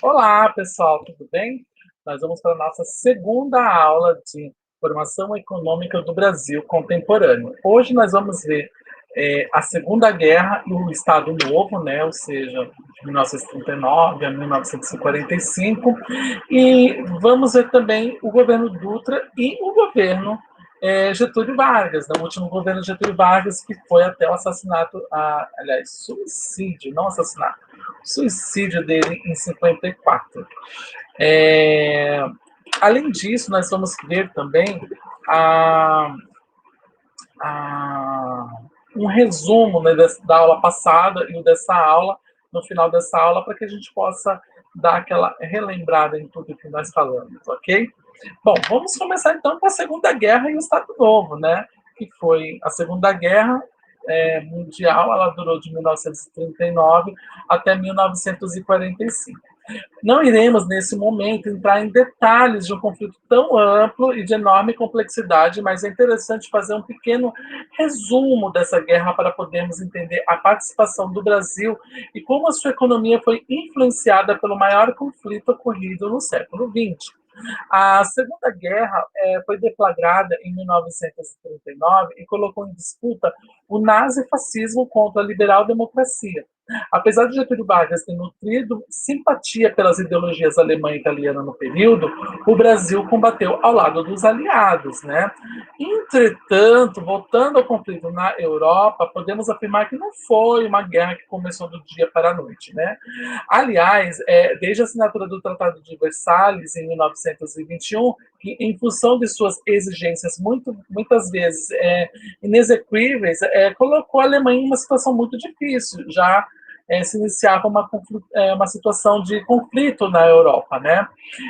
Olá, pessoal, tudo bem? Nós vamos para a nossa segunda aula de formação econômica do Brasil contemporâneo. Hoje nós vamos ver a Segunda Guerra e o Estado Novo, né? Ou seja, de 1939 a 1945, e vamos ver também o governo Dutra e o governo Getúlio Vargas, né? O último governo Getúlio Vargas, que foi até o assassinato, aliás, suicídio, não assassinato, suicídio dele em 54. É, Além disso, nós vamos ver também a, a, um resumo, né, da aula passada e o dessa aula, no final dessa aula, para que a gente possa dar aquela relembrada em tudo que nós falamos, ok? Bom, vamos começar então com a Segunda Guerra e o Estado Novo, né? Que foi a Segunda Guerra Mundial, ela durou de 1939 até 1945. Não iremos, nesse momento, entrar em detalhes de um conflito tão amplo e de enorme complexidade, mas é interessante fazer um pequeno resumo dessa guerra para podermos entender a participação do Brasil e como a sua economia foi influenciada pelo maior conflito ocorrido no século XX. A Segunda Guerra foi deflagrada em 1939 e colocou em disputa o nazifascismo contra a liberal-democracia. Apesar de Getúlio Vargas ter nutrido simpatia pelas ideologias alemã e italiana no período, o Brasil combateu ao lado dos aliados, né? Entretanto, voltando ao conflito na Europa, podemos afirmar que não foi uma guerra que começou do dia para a noite, né? Aliás, desde a assinatura do Tratado de Versalhes, em 1921, que, em função de suas exigências muitas vezes inexequíveis, colocou a Alemanha em uma situação muito difícil. Já se iniciava uma situação de conflito na Europa, né?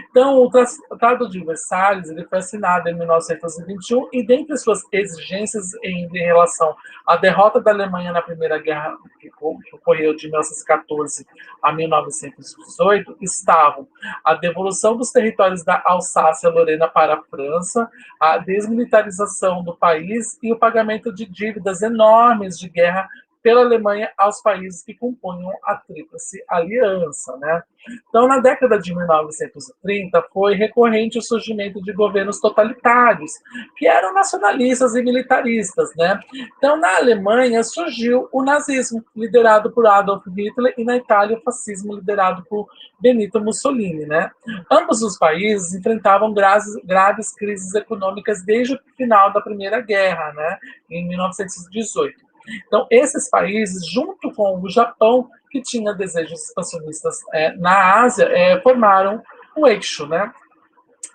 Então, o Tratado de Versalhes ele foi assinado em 1921 e, dentre suas exigências em relação à derrota da Alemanha na Primeira Guerra, que ocorreu de 1914 a 1918, estavam a devolução dos territórios da Alsácia-Lorena para a França, a desmilitarização do país e o pagamento de dívidas enormes de guerra pela Alemanha aos países que compunham a Tríplice Aliança, né? Então, na década de 1930, foi recorrente o surgimento de governos totalitários, que eram nacionalistas e militaristas, né? Então, na Alemanha surgiu o nazismo, liderado por Adolf Hitler, e na Itália o fascismo, liderado por Benito Mussolini, né? Ambos os países enfrentavam graves crises econômicas desde o final da Primeira Guerra, né? Em 1918. Então, esses países, junto com o Japão, que tinha desejos expansionistas na Ásia, formaram o eixo, né?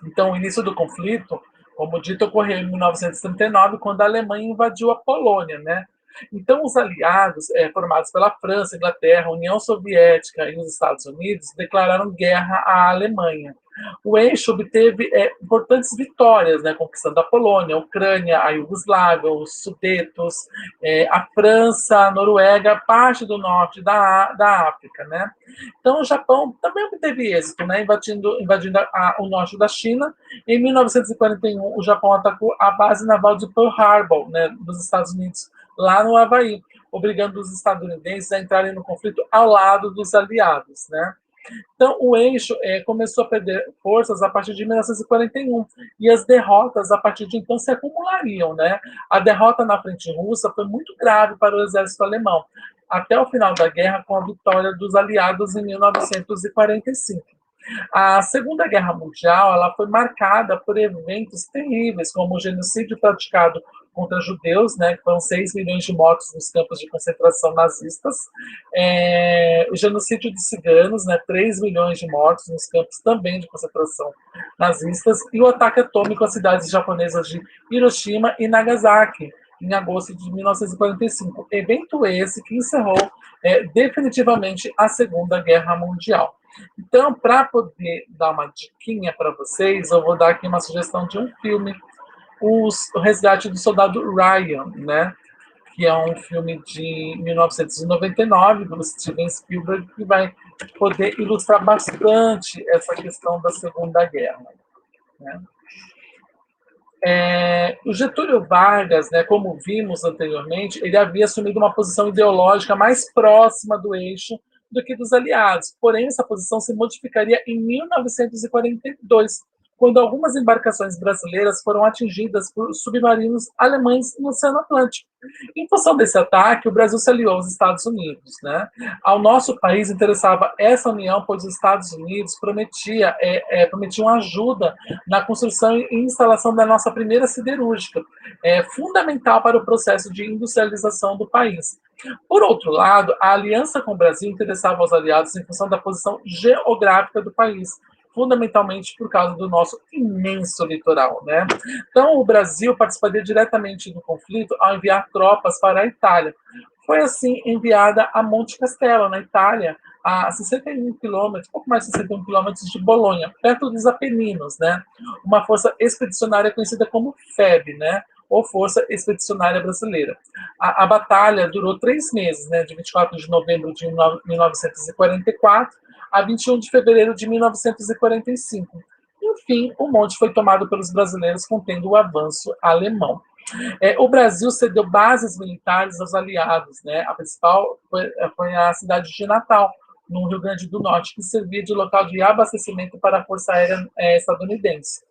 Então, o início do conflito, como dito, ocorreu em 1939, quando a Alemanha invadiu a Polônia, né? Então, os aliados, formados pela França, Inglaterra, União Soviética e os Estados Unidos, declararam guerra à Alemanha. O eixo obteve importantes vitórias, né, conquistando a Polônia, a Ucrânia, a Iugoslávia, os Sudetos, a França, a Noruega, parte do norte da África. Né? Então, o Japão também obteve êxito, né, invadindo o norte da China. Em 1941, o Japão atacou a base naval de Pearl Harbor, né, dos Estados Unidos, lá no Havaí, obrigando os estadunidenses a entrarem no conflito ao lado dos aliados. Né? Então, o eixo começou a perder forças a partir de 1941 e as derrotas a partir de então se acumulariam. Né? A derrota na frente russa foi muito grave para o exército alemão, até o final da guerra, com a vitória dos aliados em 1945. A Segunda Guerra Mundial ela foi marcada por eventos terríveis, como o genocídio praticado contra judeus, né, que foram 6 milhões de mortos nos campos de concentração nazistas, o genocídio de ciganos, né, 3 milhões de mortos nos campos também de concentração nazistas, e o ataque atômico às cidades japonesas de Hiroshima e Nagasaki, em agosto de 1945. Evento esse que encerrou definitivamente a Segunda Guerra Mundial. Então, para poder dar uma diquinha para vocês, eu vou dar aqui uma sugestão de um filme, O Resgate do Soldado Ryan, né? Que é um filme de 1999, do Steven Spielberg, que vai poder ilustrar bastante essa questão da Segunda Guerra. Né? O Getúlio Vargas, né, como vimos anteriormente, ele havia assumido uma posição ideológica mais próxima do eixo do que dos aliados. Porém, essa posição se modificaria em 1942, quando algumas embarcações brasileiras foram atingidas por submarinos alemães no Oceano Atlântico. Em função desse ataque, o Brasil se aliou aos Estados Unidos, né? Ao nosso país interessava essa união, pois os Estados Unidos prometiam ajuda na construção e instalação da nossa primeira siderúrgica, fundamental para o processo de industrialização do país. Por outro lado, a aliança com o Brasil interessava aos aliados em função da posição geográfica do país, fundamentalmente por causa do nosso imenso litoral, né? Então, o Brasil participaria diretamente do conflito ao enviar tropas para a Itália. Foi assim enviada a Monte Castelo, na Itália, a 61 quilômetros, pouco mais de 61 quilômetros de Bolonha, perto dos Apeninos, né? Uma força expedicionária conhecida como FEB, né? Ou Força Expedicionária Brasileira. A batalha durou 3 meses, né? De 24 de novembro de 1944 a 21 de fevereiro de 1945. Enfim, o monte foi tomado pelos brasileiros, contendo o avanço alemão. O Brasil cedeu bases militares aos aliados, né? A principal foi a cidade de Natal, no Rio Grande do Norte, que servia de local de abastecimento para a Força Aérea estadunidense.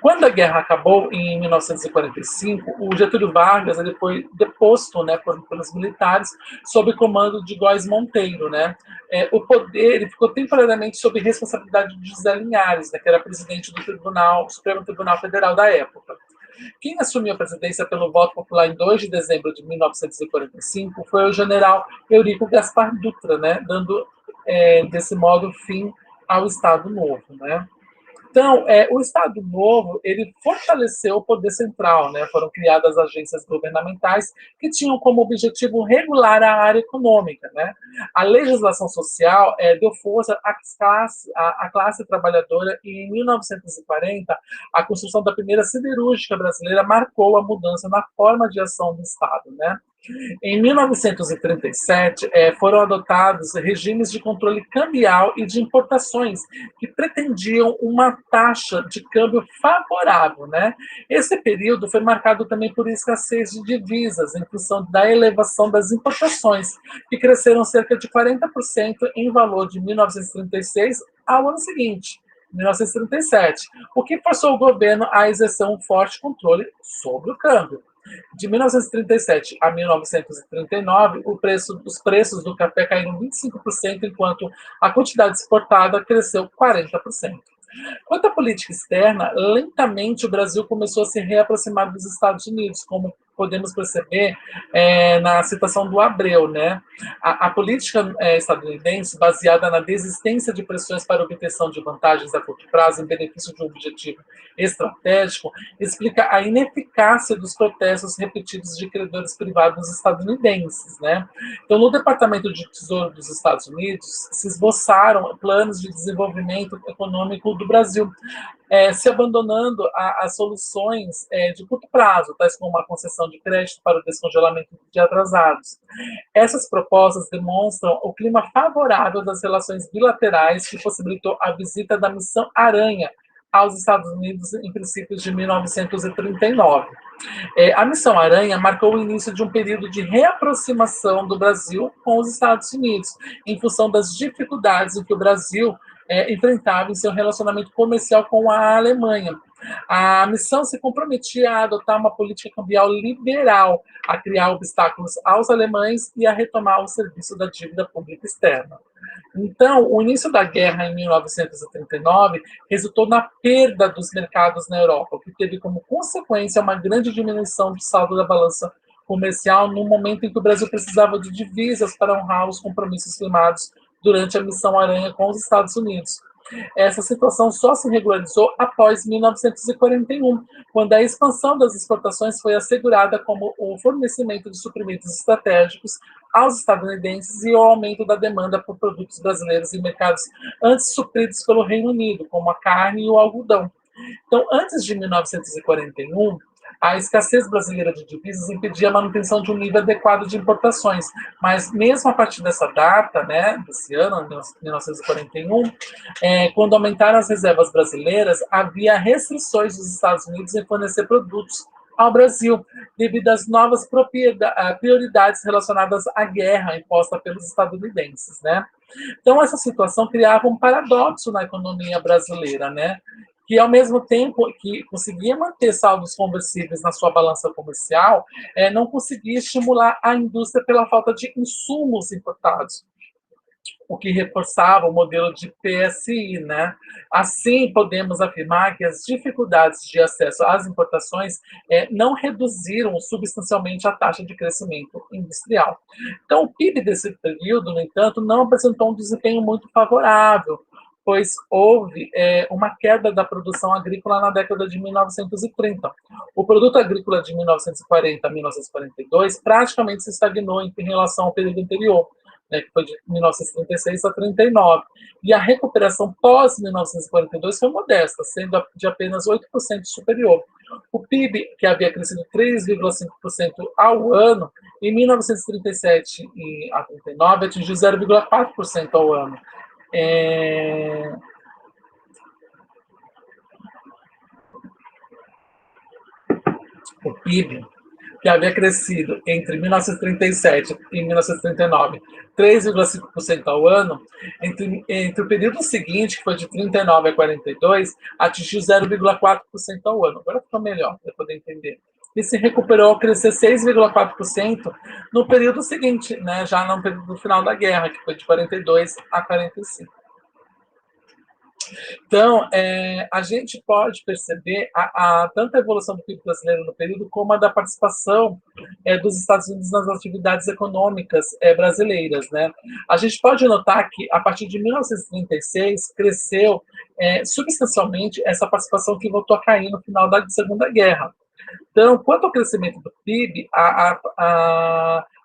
Quando a guerra acabou, em 1945, o Getúlio Vargas ele foi deposto, né, pelos militares sob comando de Góes Monteiro. Né? O poder ele ficou temporariamente sob responsabilidade de José Linhares, né, que era presidente do Supremo Tribunal Federal da época. Quem assumiu a presidência pelo voto popular em 2 de dezembro de 1945 foi o general Eurico Gaspar Dutra, né, dando, desse modo, fim ao Estado Novo. Né? Então, o Estado Novo, ele fortaleceu o poder central, né? Foram criadas agências governamentais que tinham como objetivo regular a área econômica, né? A legislação social deu força à classe trabalhadora e, em 1940, a construção da primeira siderúrgica brasileira marcou a mudança na forma de ação do Estado, né? Em 1937, foram adotados regimes de controle cambial e de importações que pretendiam uma taxa de câmbio favorável. Né? Esse período foi marcado também por escassez de divisas, em função da elevação das importações, que cresceram cerca de 40% em valor de 1936 ao ano seguinte. 1937, o que forçou o governo a exercer um forte controle sobre o câmbio. De 1937 a 1939, os preços do café caíram 25%, enquanto a quantidade exportada cresceu 40%. Quanto à política externa, lentamente o Brasil começou a se reaproximar dos Estados Unidos, como podemos perceber na citação do Abreu. Né? A política estadunidense, baseada na desistência de pressões para obtenção de vantagens a curto prazo em benefício de um objetivo estratégico, explica a ineficácia dos protestos repetidos de credores privados estadunidenses. Né? Então, no Departamento de Tesouro dos Estados Unidos, se esboçaram planos de desenvolvimento econômico do Brasil, se abandonando as soluções de curto prazo, tais como a concessão de crédito para o descongelamento de atrasados. Essas propostas demonstram o clima favorável das relações bilaterais que possibilitou a visita da missão Aranha aos Estados Unidos em princípios de 1939. A Missão Aranha marcou o início de um período de reaproximação do Brasil com os Estados Unidos, em função das dificuldades em que o Brasil enfrentava em seu relacionamento comercial com a Alemanha. A missão se comprometia a adotar uma política cambial liberal, a criar obstáculos aos alemães e a retomar o serviço da dívida pública externa. Então, o início da guerra em 1939 resultou na perda dos mercados na Europa, o que teve como consequência uma grande diminuição do saldo da balança comercial no momento em que o Brasil precisava de divisas para honrar os compromissos firmados durante a Missão Aranha com os Estados Unidos. Essa situação só se regularizou após 1941, quando a expansão das exportações foi assegurada como o fornecimento de suprimentos estratégicos aos estadunidenses e o aumento da demanda por produtos brasileiros em mercados antes supridos pelo Reino Unido, como a carne e o algodão. Então, antes de 1941, a escassez brasileira de divisas impedia a manutenção de um nível adequado de importações, mas mesmo a partir dessa data, né, desse ano, 1941, quando aumentaram as reservas brasileiras, havia restrições dos Estados Unidos em fornecer produtos ao Brasil, devido às novas prioridades relacionadas à guerra imposta pelos estadunidenses, né? Então, essa situação criava um paradoxo na economia brasileira, né? Que, ao mesmo tempo que conseguia manter saldos conversíveis na sua balança comercial, não conseguia estimular a indústria pela falta de insumos importados, o que reforçava o modelo de PSI, né? Assim, podemos afirmar que as dificuldades de acesso às importações não reduziram substancialmente a taxa de crescimento industrial. Então, o PIB desse período, no entanto, não apresentou um desempenho muito favorável, pois houve uma queda da produção agrícola na década de 1930. O produto agrícola de 1940 a 1942 praticamente se estagnou em relação ao período anterior, né, que foi de 1936 a 39. E a recuperação pós-1942 foi modesta, sendo de apenas 8% superior. O PIB, que havia crescido 3,5% ao ano, em 1937 a 39, atingiu 0,4% ao ano. O PIB, que havia crescido entre 1937 e 1939 3,5% ao ano, entre o período seguinte, que foi de 39 a 42, atingiu 0,4% ao ano. Agora ficou melhor, para poder entender. E se recuperou ao crescer 6,4% no período seguinte, né, já no período final da guerra, que foi de 42 a 45. Então, a gente pode perceber tanto a evolução do PIB brasileiro no período, como a da participação dos Estados Unidos nas atividades econômicas brasileiras, né? A gente pode notar que, a partir de 1936, cresceu substancialmente essa participação, que voltou a cair no final da Segunda Guerra. Então, quanto ao crescimento do PIB,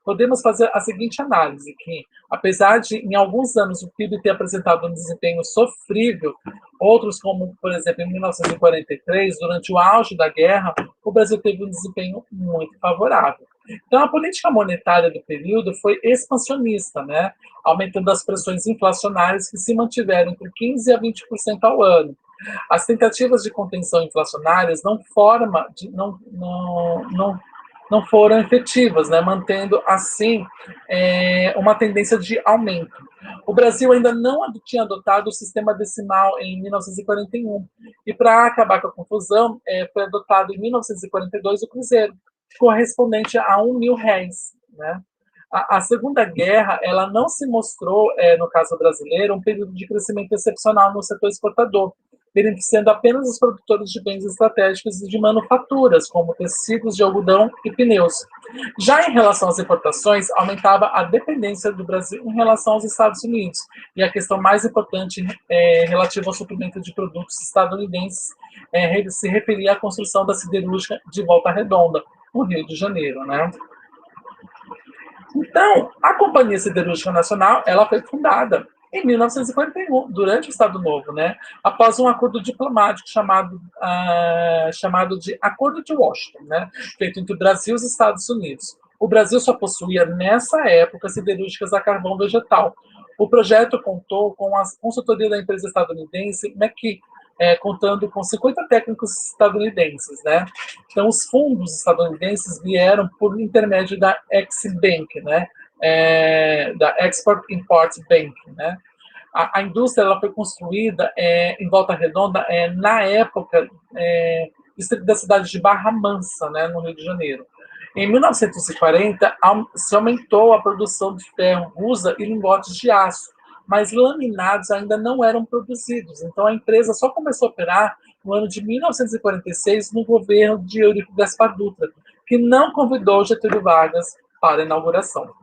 podemos fazer a seguinte análise, que apesar de, em alguns anos, o PIB ter apresentado um desempenho sofrível, outros, como, por exemplo, em 1943, durante o auge da guerra, o Brasil teve um desempenho muito favorável. Então, a política monetária do período foi expansionista, né? Aumentando as pressões inflacionárias, que se mantiveram entre 15% a 20% ao ano. As tentativas de contenção inflacionárias não foram efetivas, né, mantendo, assim, uma tendência de aumento. O Brasil ainda não tinha adotado o sistema decimal em 1941, e para acabar com a confusão, foi adotado em 1942 o cruzeiro, correspondente a R$ 1.000. Né? A Segunda Guerra, ela não se mostrou, no caso brasileiro, um período de crescimento excepcional no setor exportador, beneficiando apenas os produtores de bens estratégicos e de manufaturas, como tecidos de algodão e pneus. Já em relação às importações, aumentava a dependência do Brasil em relação aos Estados Unidos, e a questão mais importante relativa ao suprimento de produtos estadunidenses se referia à construção da siderúrgica de Volta Redonda, no Rio de Janeiro, né? Então, a Companhia Siderúrgica Nacional, ela foi fundada em 1941, durante o Estado Novo, né? Após um acordo diplomático chamado de Acordo de Washington, né? Feito entre o Brasil e os Estados Unidos. O Brasil só possuía, nessa época, siderúrgicas a carvão vegetal. O projeto contou com a consultoria da empresa estadunidense McKee, contando com 50 técnicos estadunidenses, né? Então, os fundos estadunidenses vieram por intermédio da Ex-Bank, né? Da Export-Import Bank, né? A indústria, ela foi construída em Volta Redonda, na época, da cidade de Barra Mansa, né, no Rio de Janeiro. Em 1940, se aumentou a produção de ferro, gusa e lingotes de aço, mas laminados ainda não eram produzidos. Então, a empresa só começou a operar no ano de 1946, no governo de Eurico Gaspar Dutra, que não convidou Getúlio Vargas para a inauguração.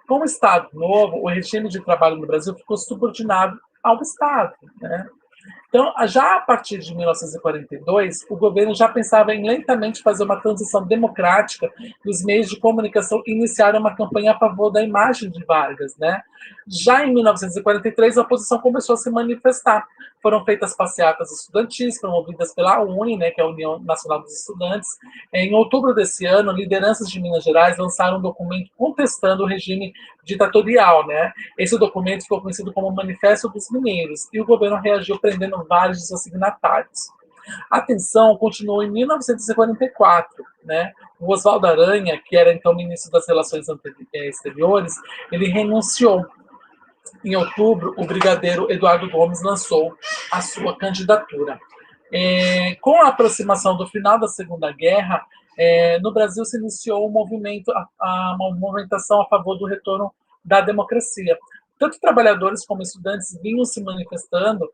Com o Estado Novo, o regime de trabalho no Brasil ficou subordinado ao Estado, né? Então, já a partir de 1942, o governo já pensava em lentamente fazer uma transição democrática e os meios de comunicação iniciaram uma campanha a favor da imagem de Vargas, né? Já em 1943, a oposição começou a se manifestar. Foram feitas passeatas estudantis, promovidas pela UNE, né, que é a União Nacional dos Estudantes. Em outubro desse ano, lideranças de Minas Gerais lançaram um documento contestando o regime ditatorial, né? Esse documento ficou conhecido como Manifesto dos Mineiros, e o governo reagiu prendendo vários dos seus signatários. A tensão continuou em 1944, né? O Oswaldo Aranha, que era então ministro das Relações Exteriores, ele renunciou. Em outubro, o brigadeiro Eduardo Gomes lançou a sua candidatura. Com a aproximação do final da Segunda Guerra, no Brasil se iniciou um movimento, uma movimentação a favor do retorno da democracia. Tanto trabalhadores como estudantes vinham se manifestando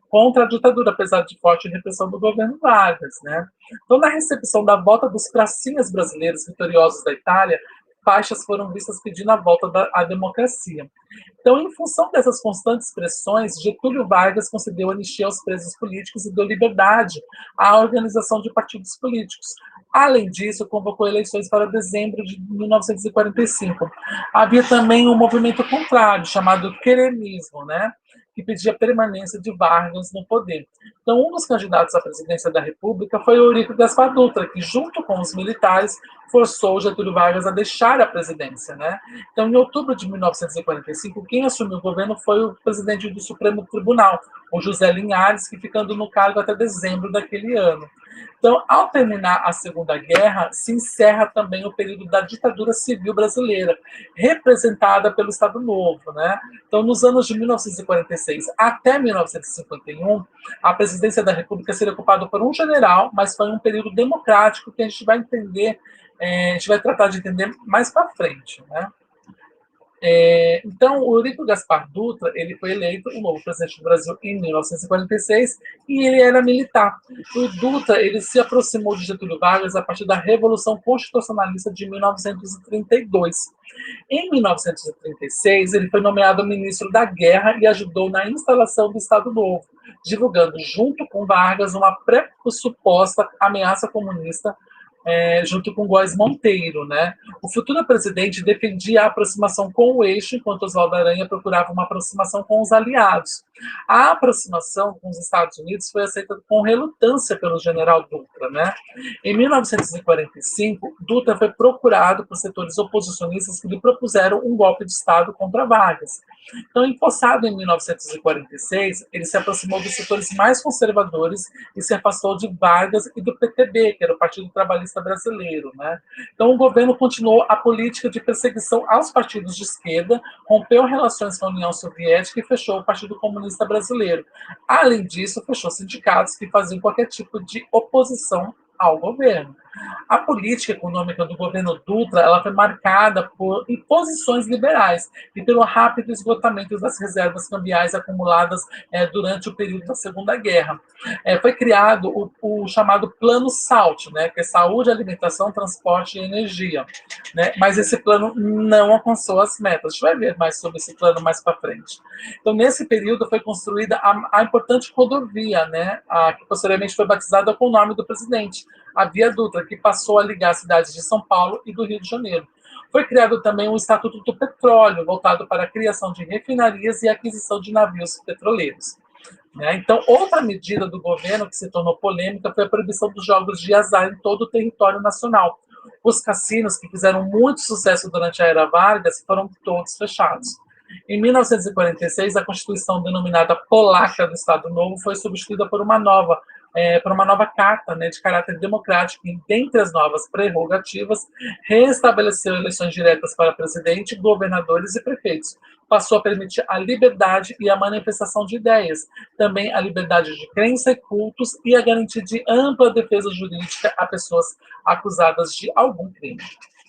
contra a ditadura, apesar de forte repressão do governo Vargas, né? Então, na recepção da volta dos pracinhas brasileiros vitoriosos da Itália, faixas foram vistas pedindo a volta à democracia. Então, em função dessas constantes pressões, Getúlio Vargas concedeu anistia aos presos políticos e deu liberdade à organização de partidos políticos. Além disso, convocou eleições para dezembro de 1945. Havia também um movimento contrário, chamado queremismo, né, que pedia a permanência de Vargas no poder. Então, um dos candidatos à presidência da República foi Eurico Gaspar Dutra, que, junto com os militares, forçou Getúlio Vargas a deixar a presidência, né? Então, em outubro de 1945, quem assumiu o governo foi o presidente do Supremo Tribunal, o José Linhares, que ficando no cargo até dezembro daquele ano. Então, ao terminar a Segunda Guerra, se encerra também o período da ditadura civil brasileira, representada pelo Estado Novo, né? Então, nos anos de 1946 até 1951, a presidência da República seria ocupada por um general, mas foi um período democrático que a gente vai entender, a gente vai tratar de entender mais para frente, né? Então, o Eurico Gaspar Dutra, ele foi eleito o novo presidente do Brasil em 1946 e ele era militar. O Dutra, ele se aproximou de Getúlio Vargas a partir da Revolução Constitucionalista de 1932. Em 1936, ele foi nomeado ministro da Guerra e ajudou na instalação do Estado Novo, divulgando, junto com Vargas, uma pressuposta ameaça comunista junto com Góes Monteiro, né? O futuro presidente defendia a aproximação com o eixo, enquanto Oswaldo Aranha procurava uma aproximação com os aliados. A aproximação com os Estados Unidos foi aceita com relutância pelo general Dutra, né? Em 1945, Dutra foi procurado por setores oposicionistas que lhe propuseram um golpe de Estado contra Vargas. Então, empossado em 1946, ele se aproximou dos setores mais conservadores e se afastou de Vargas e do PTB, que era o Partido Trabalhista Brasileiro, né? Então, o governo continuou a política de perseguição aos partidos de esquerda, rompeu relações com a União Soviética e fechou o Partido Comunista Brasileiro. Além disso, fechou sindicatos que faziam qualquer tipo de oposição ao governo. A política econômica do governo Dutra ela foi marcada por imposições liberais e pelo rápido esgotamento das reservas cambiais acumuladas durante o período da Segunda Guerra. Foi criado o chamado Plano SALT, né, que é Saúde, Alimentação, Transporte e Energia. Né, mas esse plano não alcançou as metas. A gente vai ver mais sobre esse plano mais para frente. Então, nesse período, foi construída a importante rodovia, né, que posteriormente foi batizada com o nome do presidente, a Via Dutra, que passou a ligar as cidades de São Paulo e do Rio de Janeiro. Foi criado também o Estatuto do Petróleo, voltado para a criação de refinarias e aquisição de navios petroleiros. Então, outra medida do governo que se tornou polêmica foi a proibição dos jogos de azar em todo o território nacional. Os cassinos, que fizeram muito sucesso durante a era Vargas, foram todos fechados. Em 1946, a Constituição denominada Polaca do Estado Novo foi substituída por uma nova carta, né, de caráter democrático, e, dentre as novas prerrogativas, reestabeleceu eleições diretas para presidente, governadores e prefeitos. Passou a permitir a liberdade e a manifestação de ideias, também a liberdade de crença e cultos e a garantia de ampla defesa jurídica a pessoas acusadas de algum crime.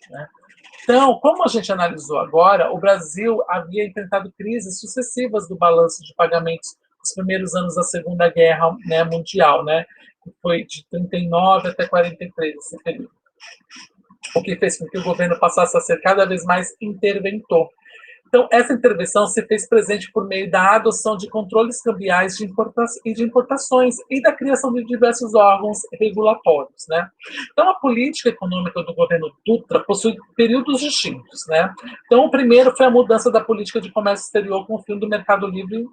Né? Então, como a gente analisou agora, o Brasil havia enfrentado crises sucessivas do balanço de pagamentos nos primeiros anos da Segunda Guerra, né, Mundial, né, que foi de 39 até 43, esse período. O que fez com que o governo passasse a ser cada vez mais interventor. Então, essa intervenção se fez presente por meio da adoção de controles cambiais de importações e da criação de diversos órgãos regulatórios. Né? Então, a política econômica do governo Dutra possui períodos distintos. Né? Então, o primeiro foi a mudança da política de comércio exterior com o fim do mercado livre,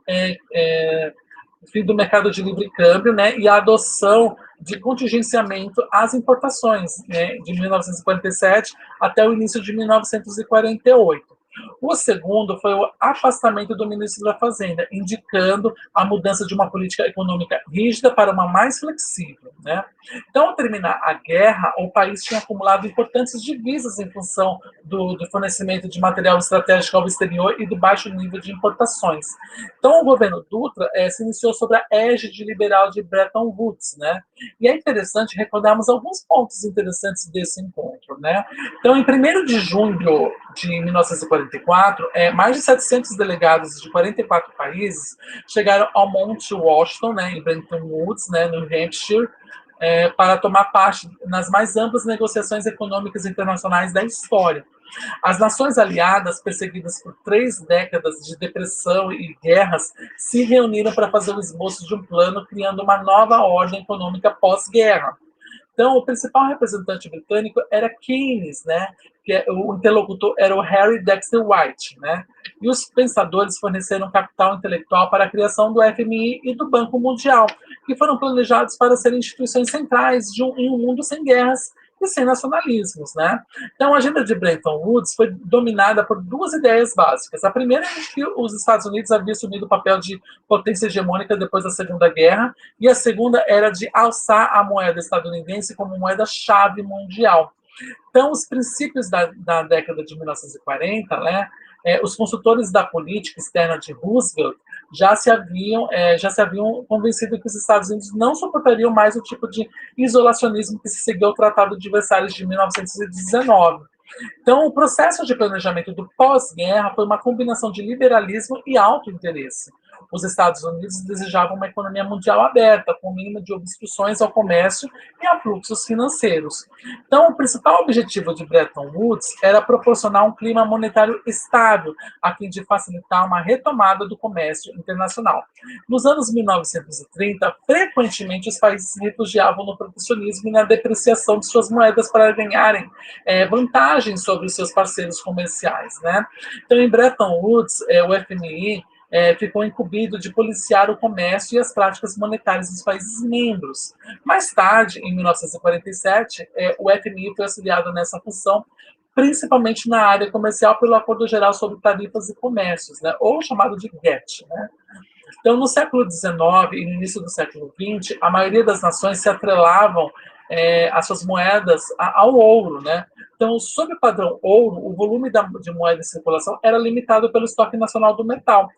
fim do mercado de livre câmbio, né, e a adoção de contingenciamento às importações, né, de 1947 até o início de 1948. O segundo foi o afastamento do ministro da Fazenda, indicando a mudança de uma política econômica rígida para uma mais flexível, né? Então, ao terminar a guerra, o país tinha acumulado importantes divisas em função do fornecimento de material estratégico ao exterior e do baixo nível de importações. Então, o governo Dutra se iniciou sob a égide liberal de Bretton Woods, né? E é interessante recordarmos alguns pontos interessantes desse encontro, né? Então, em 1º de junho de 1944, mais de 700 delegados de 44 países chegaram ao Monte Washington, né, em Bretton Woods, né, no Hampshire, para tomar parte nas mais amplas negociações econômicas internacionais da história. As nações aliadas, perseguidas por 3 décadas de depressão e guerras, se reuniram para fazer o esboço de um plano criando uma nova ordem econômica pós-guerra. Então, o principal representante britânico era Keynes, né? O interlocutor era o Harry Dexter White, né? E os pensadores forneceram capital intelectual para a criação do FMI e do Banco Mundial, que foram planejados para serem instituições centrais em um mundo sem guerras e sem nacionalismos, né? Então, a agenda de Bretton Woods foi dominada por 2 ideias básicas. A primeira é que os Estados Unidos haviam assumido o papel de potência hegemônica depois da Segunda Guerra, e a segunda era de alçar a moeda estadunidense como moeda-chave mundial. Então, os princípios da década de 1940, né, os consultores da política externa de Roosevelt já se haviam convencido que os Estados Unidos não suportariam mais o tipo de isolacionismo que se seguiu ao Tratado de Versalhes de 1919. Então, o processo de planejamento do pós-guerra foi uma combinação de liberalismo e alto-interesse. Os Estados Unidos desejavam uma economia mundial aberta, com o mínimo de obstruções ao comércio e a fluxos financeiros. Então, o principal objetivo de Bretton Woods era proporcionar um clima monetário estável, a fim de facilitar uma retomada do comércio internacional. Nos anos 1930, frequentemente os países se refugiavam no protecionismo e na depreciação de suas moedas para ganharem vantagens sobre os seus parceiros comerciais, né? Então, em Bretton Woods, o FMI ficou incumbido de policiar o comércio e as práticas monetárias dos países membros. Mais tarde, em 1947, o FMI foi auxiliado nessa função, principalmente na área comercial, pelo Acordo Geral sobre Tarifas e Comércios, né, ou chamado de GATT. Né? Então, no século XIX e no início do século XX, a maioria das nações se atrelavam as suas moedas ao ouro, né? Então, sob o padrão ouro, o volume de moeda em circulação era limitado pelo estoque nacional do metal.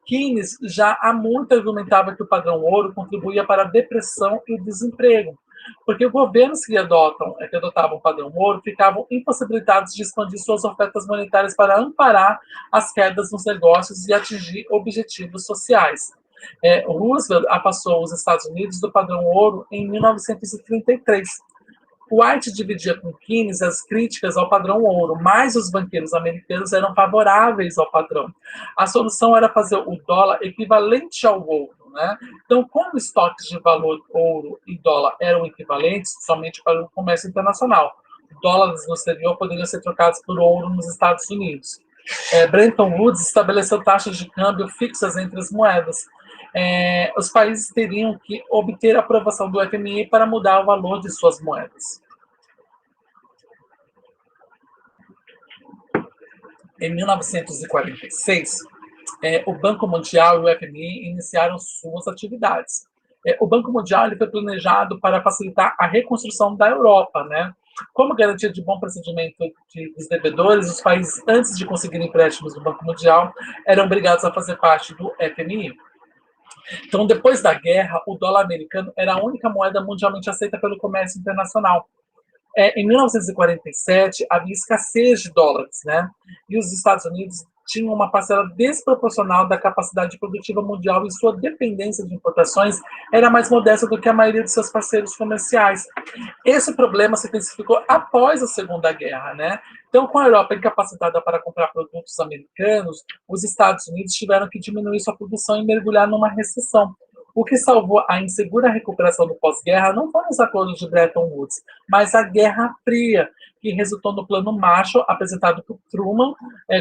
Keynes já há muito argumentava que o padrão ouro contribuía para a depressão e o desemprego, porque governos que adotavam o padrão ouro ficavam impossibilitados de expandir suas ofertas monetárias para amparar as quedas nos negócios e atingir objetivos sociais. Roosevelt afastou os Estados Unidos do padrão ouro em 1933. White dividia com Keynes as críticas ao padrão ouro, mas os banqueiros americanos eram favoráveis ao padrão. A solução era fazer o dólar equivalente ao ouro. Né? Então, como estoques de valor ouro e dólar eram equivalentes somente para o comércio internacional, dólares no exterior poderiam ser trocados por ouro nos Estados Unidos. Bretton Woods estabeleceu taxas de câmbio fixas entre as moedas. Os países teriam que obter a aprovação do FMI para mudar o valor de suas moedas. Em 1946, o Banco Mundial e o FMI iniciaram suas atividades. O Banco Mundial ele foi planejado para facilitar a reconstrução da Europa, né? Como garantia de bom procedimento dos devedores, os países, antes de conseguir empréstimos do Banco Mundial, eram obrigados a fazer parte do FMI. Então, depois da guerra, o dólar americano era a única moeda mundialmente aceita pelo comércio internacional. Em 1947, havia escassez de dólares, né? E os Estados Unidos tinham uma parcela desproporcional da capacidade produtiva mundial e sua dependência de importações era mais modesta do que a maioria de seus parceiros comerciais. Esse problema se intensificou após a Segunda Guerra, né? Então, com a Europa incapacitada para comprar produtos americanos, os Estados Unidos tiveram que diminuir sua produção e mergulhar numa recessão. O que salvou a insegura recuperação do pós-guerra não foram os acordos de Bretton Woods, mas a Guerra Fria, que resultou no Plano Marshall, apresentado por Truman,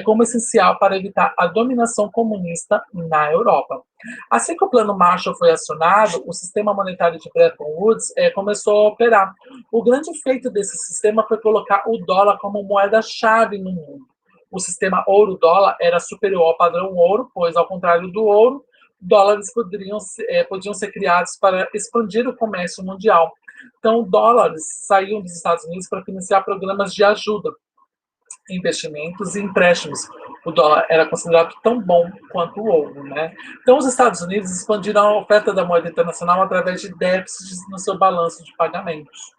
como essencial para evitar a dominação comunista na Europa. Assim que o Plano Marshall foi acionado, o sistema monetário de Bretton Woods começou a operar. O grande feito desse sistema foi colocar o dólar como moeda-chave no mundo. o sistema ouro-dólar era superior ao padrão ouro, pois, ao contrário do ouro, dólares podiam ser criados para expandir o comércio mundial. Então, dólares saíam dos Estados Unidos para financiar programas de ajuda, investimentos e empréstimos. O dólar era considerado tão bom quanto o ouro, né? Então, os Estados Unidos expandiram a oferta da moeda internacional através de déficits no seu balanço de pagamentos.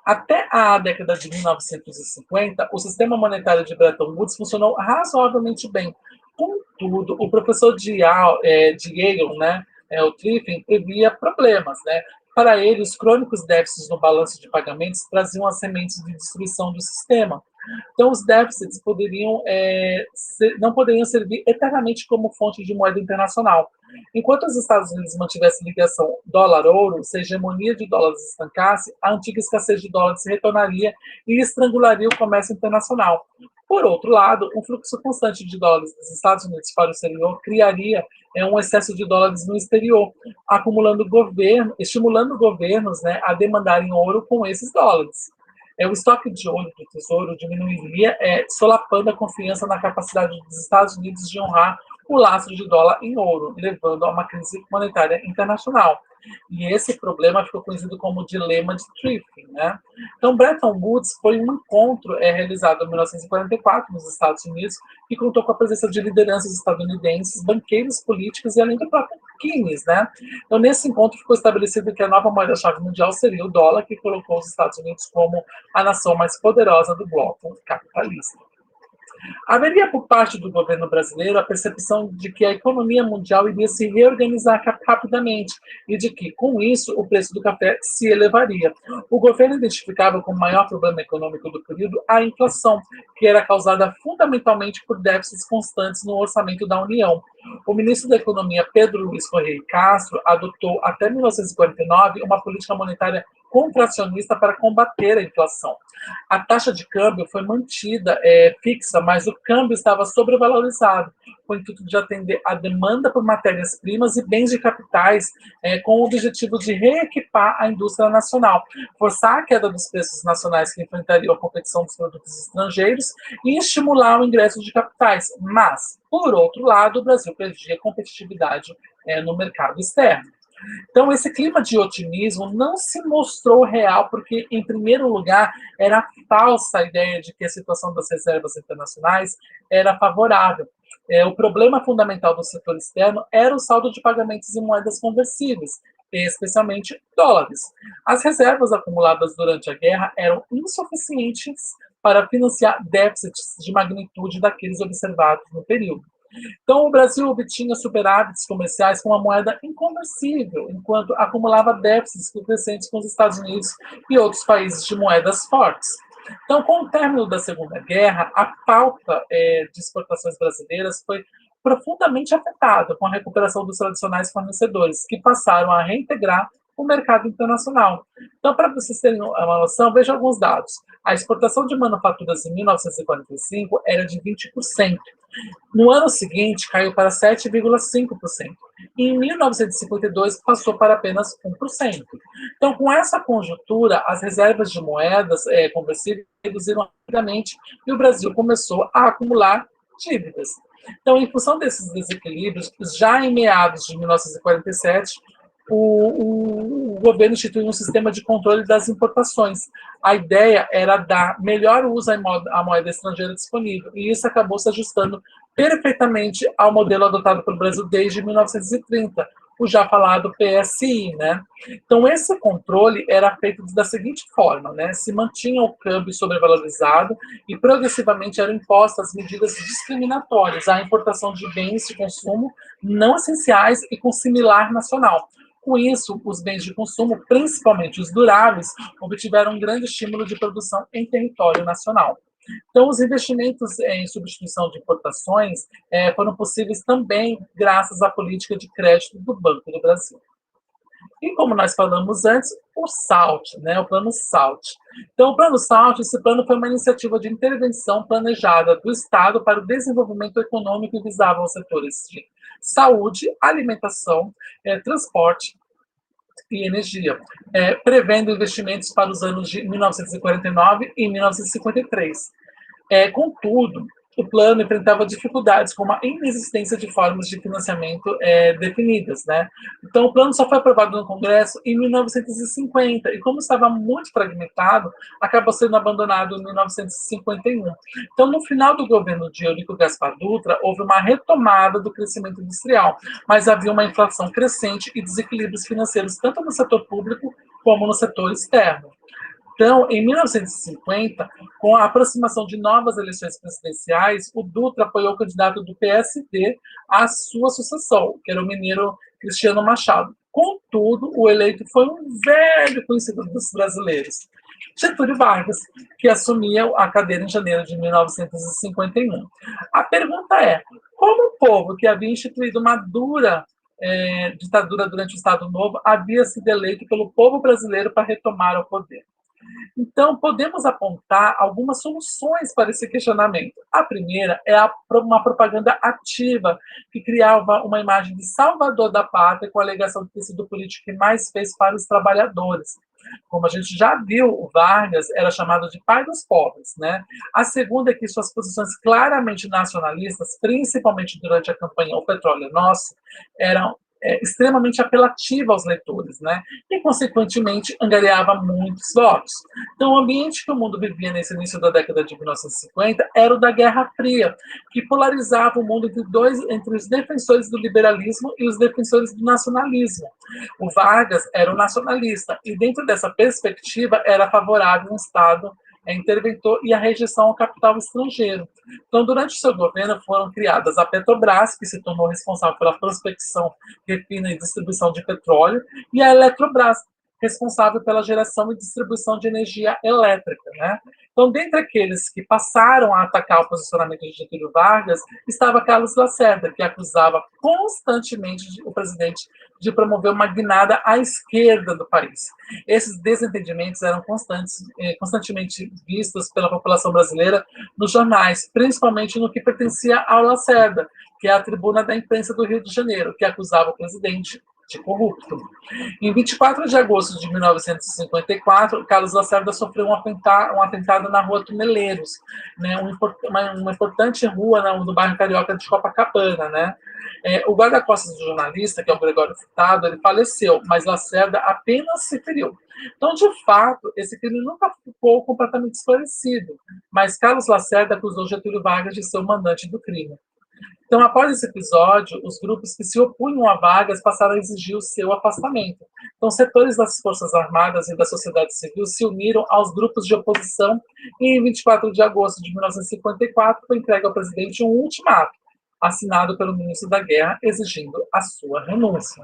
Até a década de 1950, o sistema monetário de Bretton Woods funcionou razoavelmente bem. Contudo, o professor de Yale, né, o Triffin, previa problemas. Né? Para ele, os crônicos déficits no balanço de pagamentos traziam as sementes de destruição do sistema. Então, os déficits não poderiam servir eternamente como fonte de moeda internacional. Enquanto os Estados Unidos mantivessem ligação dólar-ouro, se a hegemonia de dólares estancasse, a antiga escassez de dólares retornaria e estrangularia o comércio internacional. Por outro lado, um fluxo constante de dólares dos Estados Unidos para o exterior criaria um excesso de dólares no exterior, estimulando governos, né, a demandarem ouro com esses dólares. O estoque de ouro do Tesouro diminuiria, solapando a confiança na capacidade dos Estados Unidos de honrar o lastro de dólar em ouro, levando a uma crise monetária internacional. E esse problema ficou conhecido como o dilema de Triffin. Né? Então, Bretton Woods foi um encontro realizado em 1944 nos Estados Unidos, que contou com a presença de lideranças estadunidenses, banqueiros políticos e além do próprio Keynes. Né? Então, nesse encontro ficou estabelecido que a nova moeda-chave mundial seria o dólar, que colocou os Estados Unidos como a nação mais poderosa do bloco capitalista. Haveria por parte do governo brasileiro a percepção de que a economia mundial iria se reorganizar rapidamente e de que, com isso, o preço do café se elevaria. O governo identificava como maior problema econômico do período a inflação, que era causada fundamentalmente por déficits constantes no orçamento da União. O ministro da Economia, Pedro Luiz Correia Castro, adotou até 1949 uma política monetária contracionista para combater a inflação. A taxa de câmbio foi mantida fixa, mas o câmbio estava sobrevalorizado, com o intuito de atender à demanda por matérias-primas e bens de capitais, com o objetivo de reequipar a indústria nacional, forçar a queda dos preços nacionais que enfrentariam a competição dos produtos estrangeiros e estimular o ingresso de capitais. Mas, por outro lado, o Brasil perdia competitividade no mercado externo. Então, esse clima de otimismo não se mostrou real, porque, em primeiro lugar, era falsa a ideia de que a situação das reservas internacionais era favorável. O problema fundamental do setor externo era o saldo de pagamentos em moedas conversíveis, especialmente dólares. As reservas acumuladas durante a guerra eram insuficientes para financiar déficits de magnitude daqueles observados no período. Então, o Brasil obtinha superávites comerciais com uma moeda inconversível, enquanto acumulava déficits crescentes com os Estados Unidos e outros países de moedas fortes. Então, com o término da Segunda Guerra, a pauta de exportações brasileiras foi profundamente afetada com a recuperação dos tradicionais fornecedores, que passaram a reintegrar o mercado internacional. Então, para vocês terem uma noção, veja alguns dados. A exportação de manufaturas em 1945 era de 20%. No ano seguinte, caiu para 7,5%. E em 1952, passou para apenas 1%. Então, com essa conjuntura, as reservas de moedas conversíveis reduziram rapidamente e o Brasil começou a acumular dívidas. Então, em função desses desequilíbrios, já em meados de 1947, o governo instituiu um sistema de controle das importações. A ideia era dar melhor uso à moeda estrangeira disponível, e isso acabou se ajustando perfeitamente ao modelo adotado pelo Brasil desde 1930, o já falado PSI. Né? Então, esse controle era feito da seguinte forma, né? Se mantinha o câmbio sobrevalorizado e progressivamente eram impostas medidas discriminatórias à importação de bens de consumo não essenciais e com similar nacional. Com isso, os bens de consumo, principalmente os duráveis, obtiveram um grande estímulo de produção em território nacional. Então, os investimentos em substituição de importações foram possíveis também graças à política de crédito do Banco do Brasil. E como nós falamos antes, o SALT, né, o plano SALT. Então, o plano SALT, esse plano foi uma iniciativa de intervenção planejada do Estado para o desenvolvimento econômico e visava aos setores de saúde, alimentação, transporte e energia, prevendo investimentos para os anos de 1949 e 1953. Contudo, o plano enfrentava dificuldades, como a inexistência de formas de financiamento definidas, né? Então, o plano só foi aprovado no Congresso em 1950, e como estava muito fragmentado, acabou sendo abandonado em 1951. Então, no final do governo de Eurico Gaspar Dutra, houve uma retomada do crescimento industrial, mas havia uma inflação crescente e desequilíbrios financeiros, tanto no setor público como no setor externo. Então, em 1950, com a aproximação de novas eleições presidenciais, o Dutra apoiou o candidato do PSD à sua sucessão, que era o mineiro Cristiano Machado. Contudo, o eleito foi um velho conhecido dos brasileiros, Getúlio Vargas, que assumia a cadeira em janeiro de 1951. A pergunta é: como o povo que havia instituído uma dura ditadura durante o Estado Novo havia sido eleito pelo povo brasileiro para retomar o poder? Então, podemos apontar algumas soluções para esse questionamento. A primeira é uma propaganda ativa, que criava uma imagem de salvador da pátria, com a alegação de ter sido o político que mais fez para os trabalhadores. Como a gente já viu, o Vargas era chamado de pai dos pobres, né? A segunda é que suas posições claramente nacionalistas, principalmente durante a campanha O Petróleo é Nosso, eram extremamente apelativa aos leitores, né? E, consequentemente, angariava muitos votos. Então, o ambiente que o mundo vivia nesse início da década de 1950 era o da Guerra Fria, que polarizava o mundo entre os defensores do liberalismo e os defensores do nacionalismo. O Vargas era um nacionalista, e dentro dessa perspectiva era favorável um Estado interventor e a rejeição ao capital estrangeiro. Então, durante o seu governo, foram criadas a Petrobras, que se tornou responsável pela prospecção, refina e distribuição de petróleo, e a Eletrobras, responsável pela geração e distribuição de energia elétrica, né? Então, dentre aqueles que passaram a atacar o posicionamento de Getúlio Vargas, estava Carlos Lacerda, que acusava constantemente o presidente de promover uma guinada à esquerda do país. Esses desentendimentos eram constantemente vistos pela população brasileira nos jornais, principalmente no que pertencia ao Lacerda, que é a tribuna da imprensa do Rio de Janeiro, que acusava o presidente de corrupto. Em 24 de agosto de 1954, Carlos Lacerda sofreu um atentado na rua Tuneleiros, né, uma importante rua no bairro carioca de Copacabana. Né? O guarda-costas do jornalista, que é o Gregório Furtado, ele faleceu, mas Lacerda apenas se feriu. Então, de fato, esse crime nunca ficou completamente esclarecido, mas Carlos Lacerda acusou Getúlio Vargas de ser o mandante do crime. Então, após esse episódio, os grupos que se opunham a Vargas passaram a exigir o seu afastamento. Então, setores das Forças Armadas e da sociedade civil se uniram aos grupos de oposição e, em 24 de agosto de 1954, foi entregue ao presidente um ultimato, assinado pelo ministro da Guerra, exigindo a sua renúncia.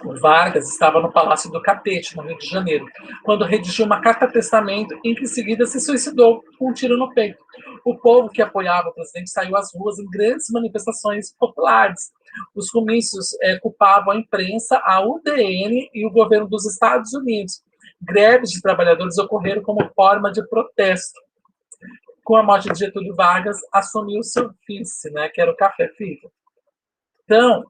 O Vargas estava no Palácio do Catete, no Rio de Janeiro, quando redigiu uma carta-testamento em que, em seguida, se suicidou com um tiro no peito. O povo que apoiava o presidente saiu às ruas em grandes manifestações populares. Os comícios culpavam a imprensa, a UDN e o governo dos Estados Unidos. Greves de trabalhadores ocorreram como forma de protesto. Com a morte de Getúlio Vargas, assumiu seu vice, né, que era o Café Filho. Então,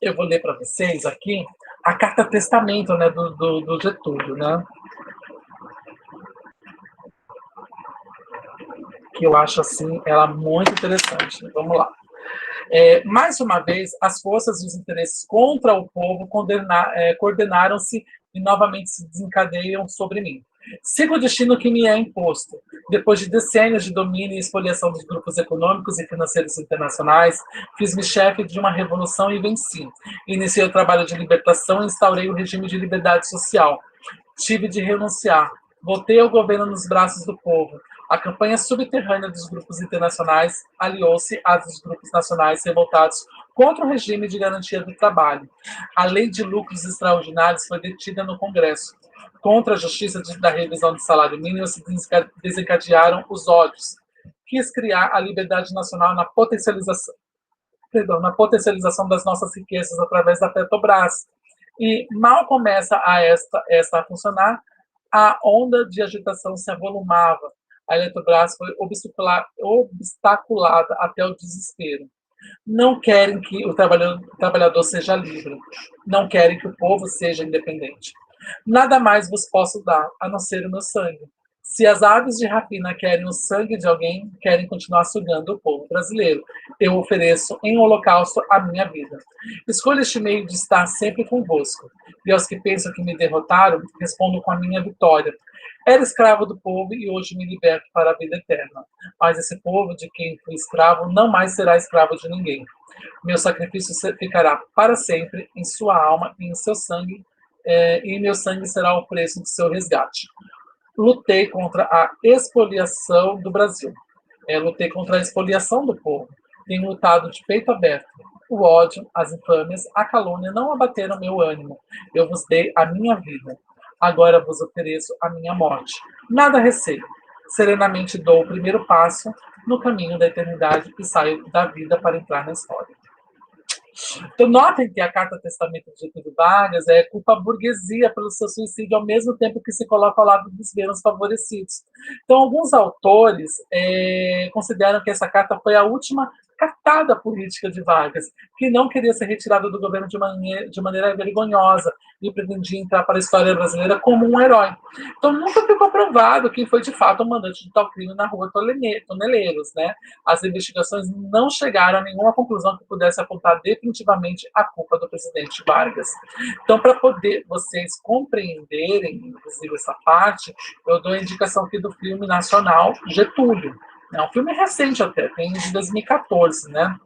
eu vou ler para vocês aqui a carta-testamento, né, do Getúlio, né? Que eu acho, assim, ela muito interessante. Vamos lá. Mais uma vez, as forças e os interesses contra o povo coordenaram-se e novamente se desencadeiam sobre mim. Sigo o destino que me é imposto. Depois de decênios de domínio e expoliação dos grupos econômicos e financeiros internacionais, fiz-me chefe de uma revolução e venci. Iniciei o trabalho de libertação e instaurei o regime de liberdade social. Tive de renunciar. Voltei ao governo nos braços do povo. A campanha subterrânea dos grupos internacionais aliou-se às dos grupos nacionais revoltados contra o regime de garantia do trabalho. A lei de lucros extraordinários foi detida no Congresso. Contra a justiça da revisão do salário mínimo se desencadearam os ódios. Quis criar a liberdade nacional na potencialização das nossas riquezas através da Petrobras. E mal começa esta a funcionar, a onda de agitação se avolumava. A Eletrobras foi obstaculada até o desespero. Não querem que o trabalhador seja livre. Não querem que o povo seja independente. Nada mais vos posso dar, a não ser o meu sangue. Se as aves de rapina querem o sangue de alguém, querem continuar sugando o povo brasileiro. Eu ofereço em holocausto a minha vida. Escolha este meio de estar sempre convosco. E aos que pensam que me derrotaram, respondo com a minha vitória. Era escravo do povo e hoje me liberto para a vida eterna. Mas esse povo de quem fui escravo não mais será escravo de ninguém. Meu sacrifício ficará para sempre em sua alma e em seu sangue, e meu sangue será o preço de seu resgate. Lutei contra a expoliação do Brasil. Lutei contra a expoliação do povo. Tenho lutado de peito aberto. O ódio, as infâmias, a calúnia não abateram meu ânimo. Eu vos dei a minha vida. Agora vos ofereço a minha morte. Nada receio. Serenamente dou o primeiro passo no caminho da eternidade e saio da vida para entrar na história. Então, notem que a Carta Testamento de Getúlio Vargas culpa a burguesia pelo seu suicídio, ao mesmo tempo que se coloca ao lado dos menos favorecidos. Então, alguns autores consideram que essa carta foi a última cartada política de Vargas, que não queria ser retirado do governo de maneira vergonhosa e pretendia entrar para a história brasileira como um herói. Então, nunca ficou provado quem foi de fato o mandante de tal crime na rua Toneleiros, né? As investigações não chegaram a nenhuma conclusão que pudesse apontar definitivamente a culpa do presidente Vargas. Então, para poder vocês compreenderem, inclusive, essa parte, eu dou a indicação aqui do filme nacional Getúlio. É um filme recente até, tem de 2014, né?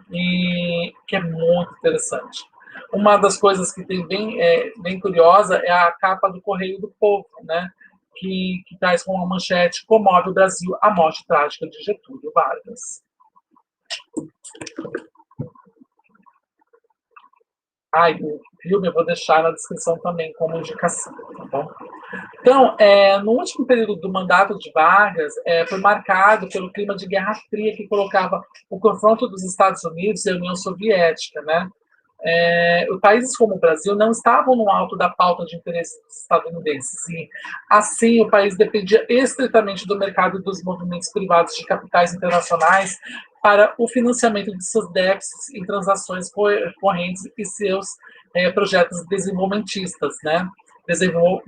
E que é muito interessante. Uma das coisas que tem bem curiosa é a capa do Correio do Povo, né? Que traz com uma manchete: comove o Brasil a morte trágica de Getúlio Vargas. O filme eu vou deixar na descrição também como indicação, tá bom? Então, no último período do mandato de Vargas, foi marcado pelo clima de Guerra Fria que colocava o confronto dos Estados Unidos e a União Soviética, né? Os países como o Brasil não estavam no alto da pauta de interesses estadunidenses e, assim, o país dependia estritamente do mercado e dos movimentos privados de capitais internacionais para o financiamento de seus déficits em transações correntes e seus projetos desenvolvimentistas, né?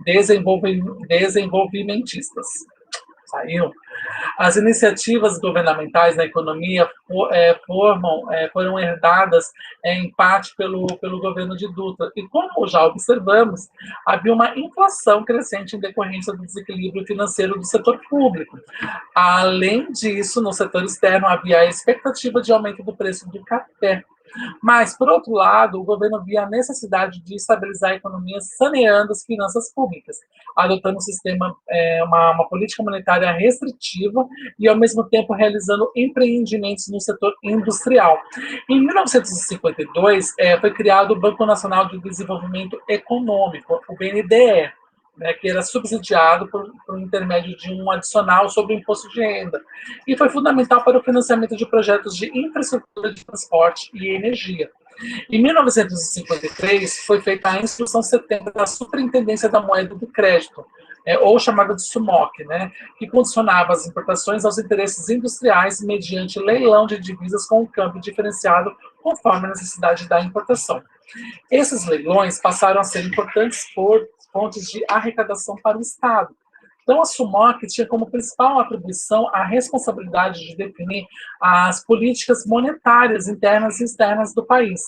Desenvolvimentistas. Saiu. As iniciativas governamentais na economia foram herdadas em parte pelo governo de Dutra. E como já observamos, havia uma inflação crescente em decorrência do desequilíbrio financeiro do setor público. Além disso, no setor externo, havia a expectativa de aumento do preço do café. Mas, por outro lado, o governo via a necessidade de estabilizar a economia saneando as finanças públicas, adotando uma política monetária restritiva e, ao mesmo tempo, realizando empreendimentos no setor industrial. Em 1952, foi criado o Banco Nacional de Desenvolvimento Econômico, o BNDE, né, que era subsidiado por intermédio de um adicional sobre o imposto de renda, e foi fundamental para o financiamento de projetos de infraestrutura de transporte e energia. Em 1953, foi feita a Instrução 70 da Superintendência da Moeda e do Crédito, ou chamada de SUMOC, né, que condicionava as importações aos interesses industriais mediante leilão de divisas com um câmbio diferenciado conforme a necessidade da importação. Esses leilões passaram a ser importantes fontes de arrecadação para o Estado. Então, a SUMOC tinha como principal atribuição a responsabilidade de definir as políticas monetárias internas e externas do país.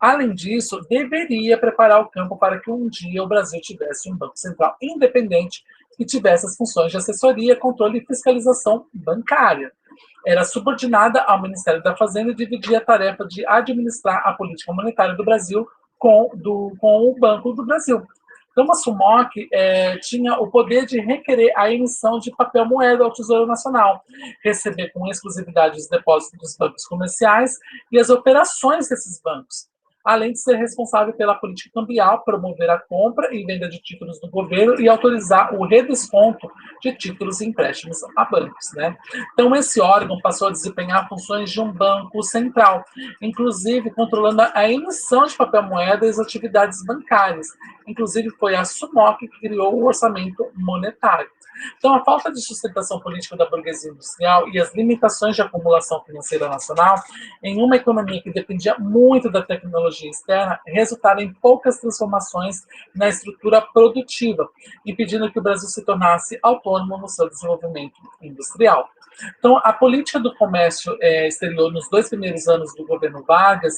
Além disso, deveria preparar o campo para que um dia o Brasil tivesse um Banco Central independente que tivesse as funções de assessoria, controle e fiscalização bancária. Era subordinada ao Ministério da Fazenda e dividia a tarefa de administrar a política monetária do Brasil com o Banco do Brasil. Então, a SUMOC tinha o poder de requerer a emissão de papel moeda ao Tesouro Nacional, receber com exclusividade os depósitos dos bancos comerciais e as operações desses bancos, além de ser responsável pela política cambial, promover a compra e venda de títulos do governo e autorizar o redesconto de títulos e empréstimos a bancos, né? Então, esse órgão passou a desempenhar funções de um banco central, inclusive controlando a emissão de papel moeda e as atividades bancárias. Inclusive, foi a SUMOC que criou o orçamento monetário. Então, a falta de sustentação política da burguesia industrial e as limitações de acumulação financeira nacional em uma economia que dependia muito da tecnologia externa resultaram em poucas transformações na estrutura produtiva, impedindo que o Brasil se tornasse autônomo no seu desenvolvimento industrial. Então, a política do comércio exterior nos 2 primeiros anos do governo Vargas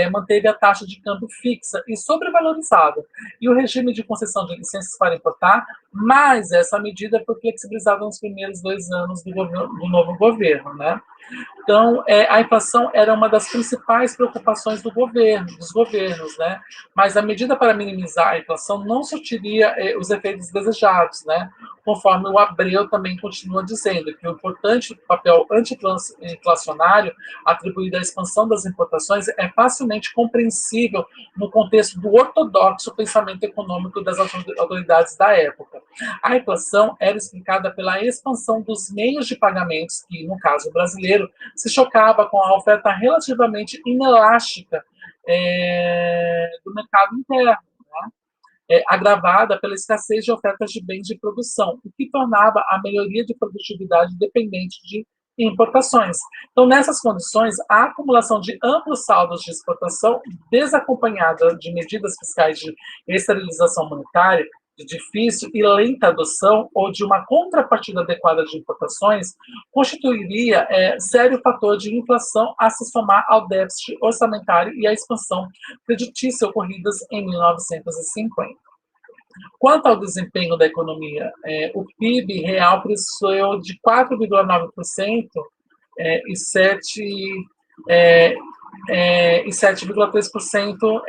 manteve a taxa de câmbio fixa e sobrevalorizada, e o regime de concessão de licenças para importar, mas essa medida foi flexibilizada nos primeiros 2 anos do novo governo, né? Então, a inflação era uma das principais preocupações dos governos, né? Mas a medida para minimizar a inflação não surtiria os efeitos desejados, né? Conforme o Abreu também continua dizendo, que o importante papel anti-inflacionário atribuído à expansão das importações é facilmente compreensível no contexto do ortodoxo pensamento econômico das autoridades da época. A inflação era explicada pela expansão dos meios de pagamentos, que, no caso brasileiro, se chocava com a oferta relativamente inelástica do mercado interno, né? Agravada pela escassez de ofertas de bens de produção, o que tornava a melhoria de produtividade dependente de importações. Então, nessas condições, a acumulação de amplos saldos de exportação, desacompanhada de medidas fiscais de esterilização monetária, de difícil e lenta adoção ou de uma contrapartida adequada de importações, constituiria sério fator de inflação a se somar ao déficit orçamentário e à expansão creditícia ocorridas em 1950. Quanto ao desempenho da economia, o PIB real cresceu de 4,9% e 7,3%,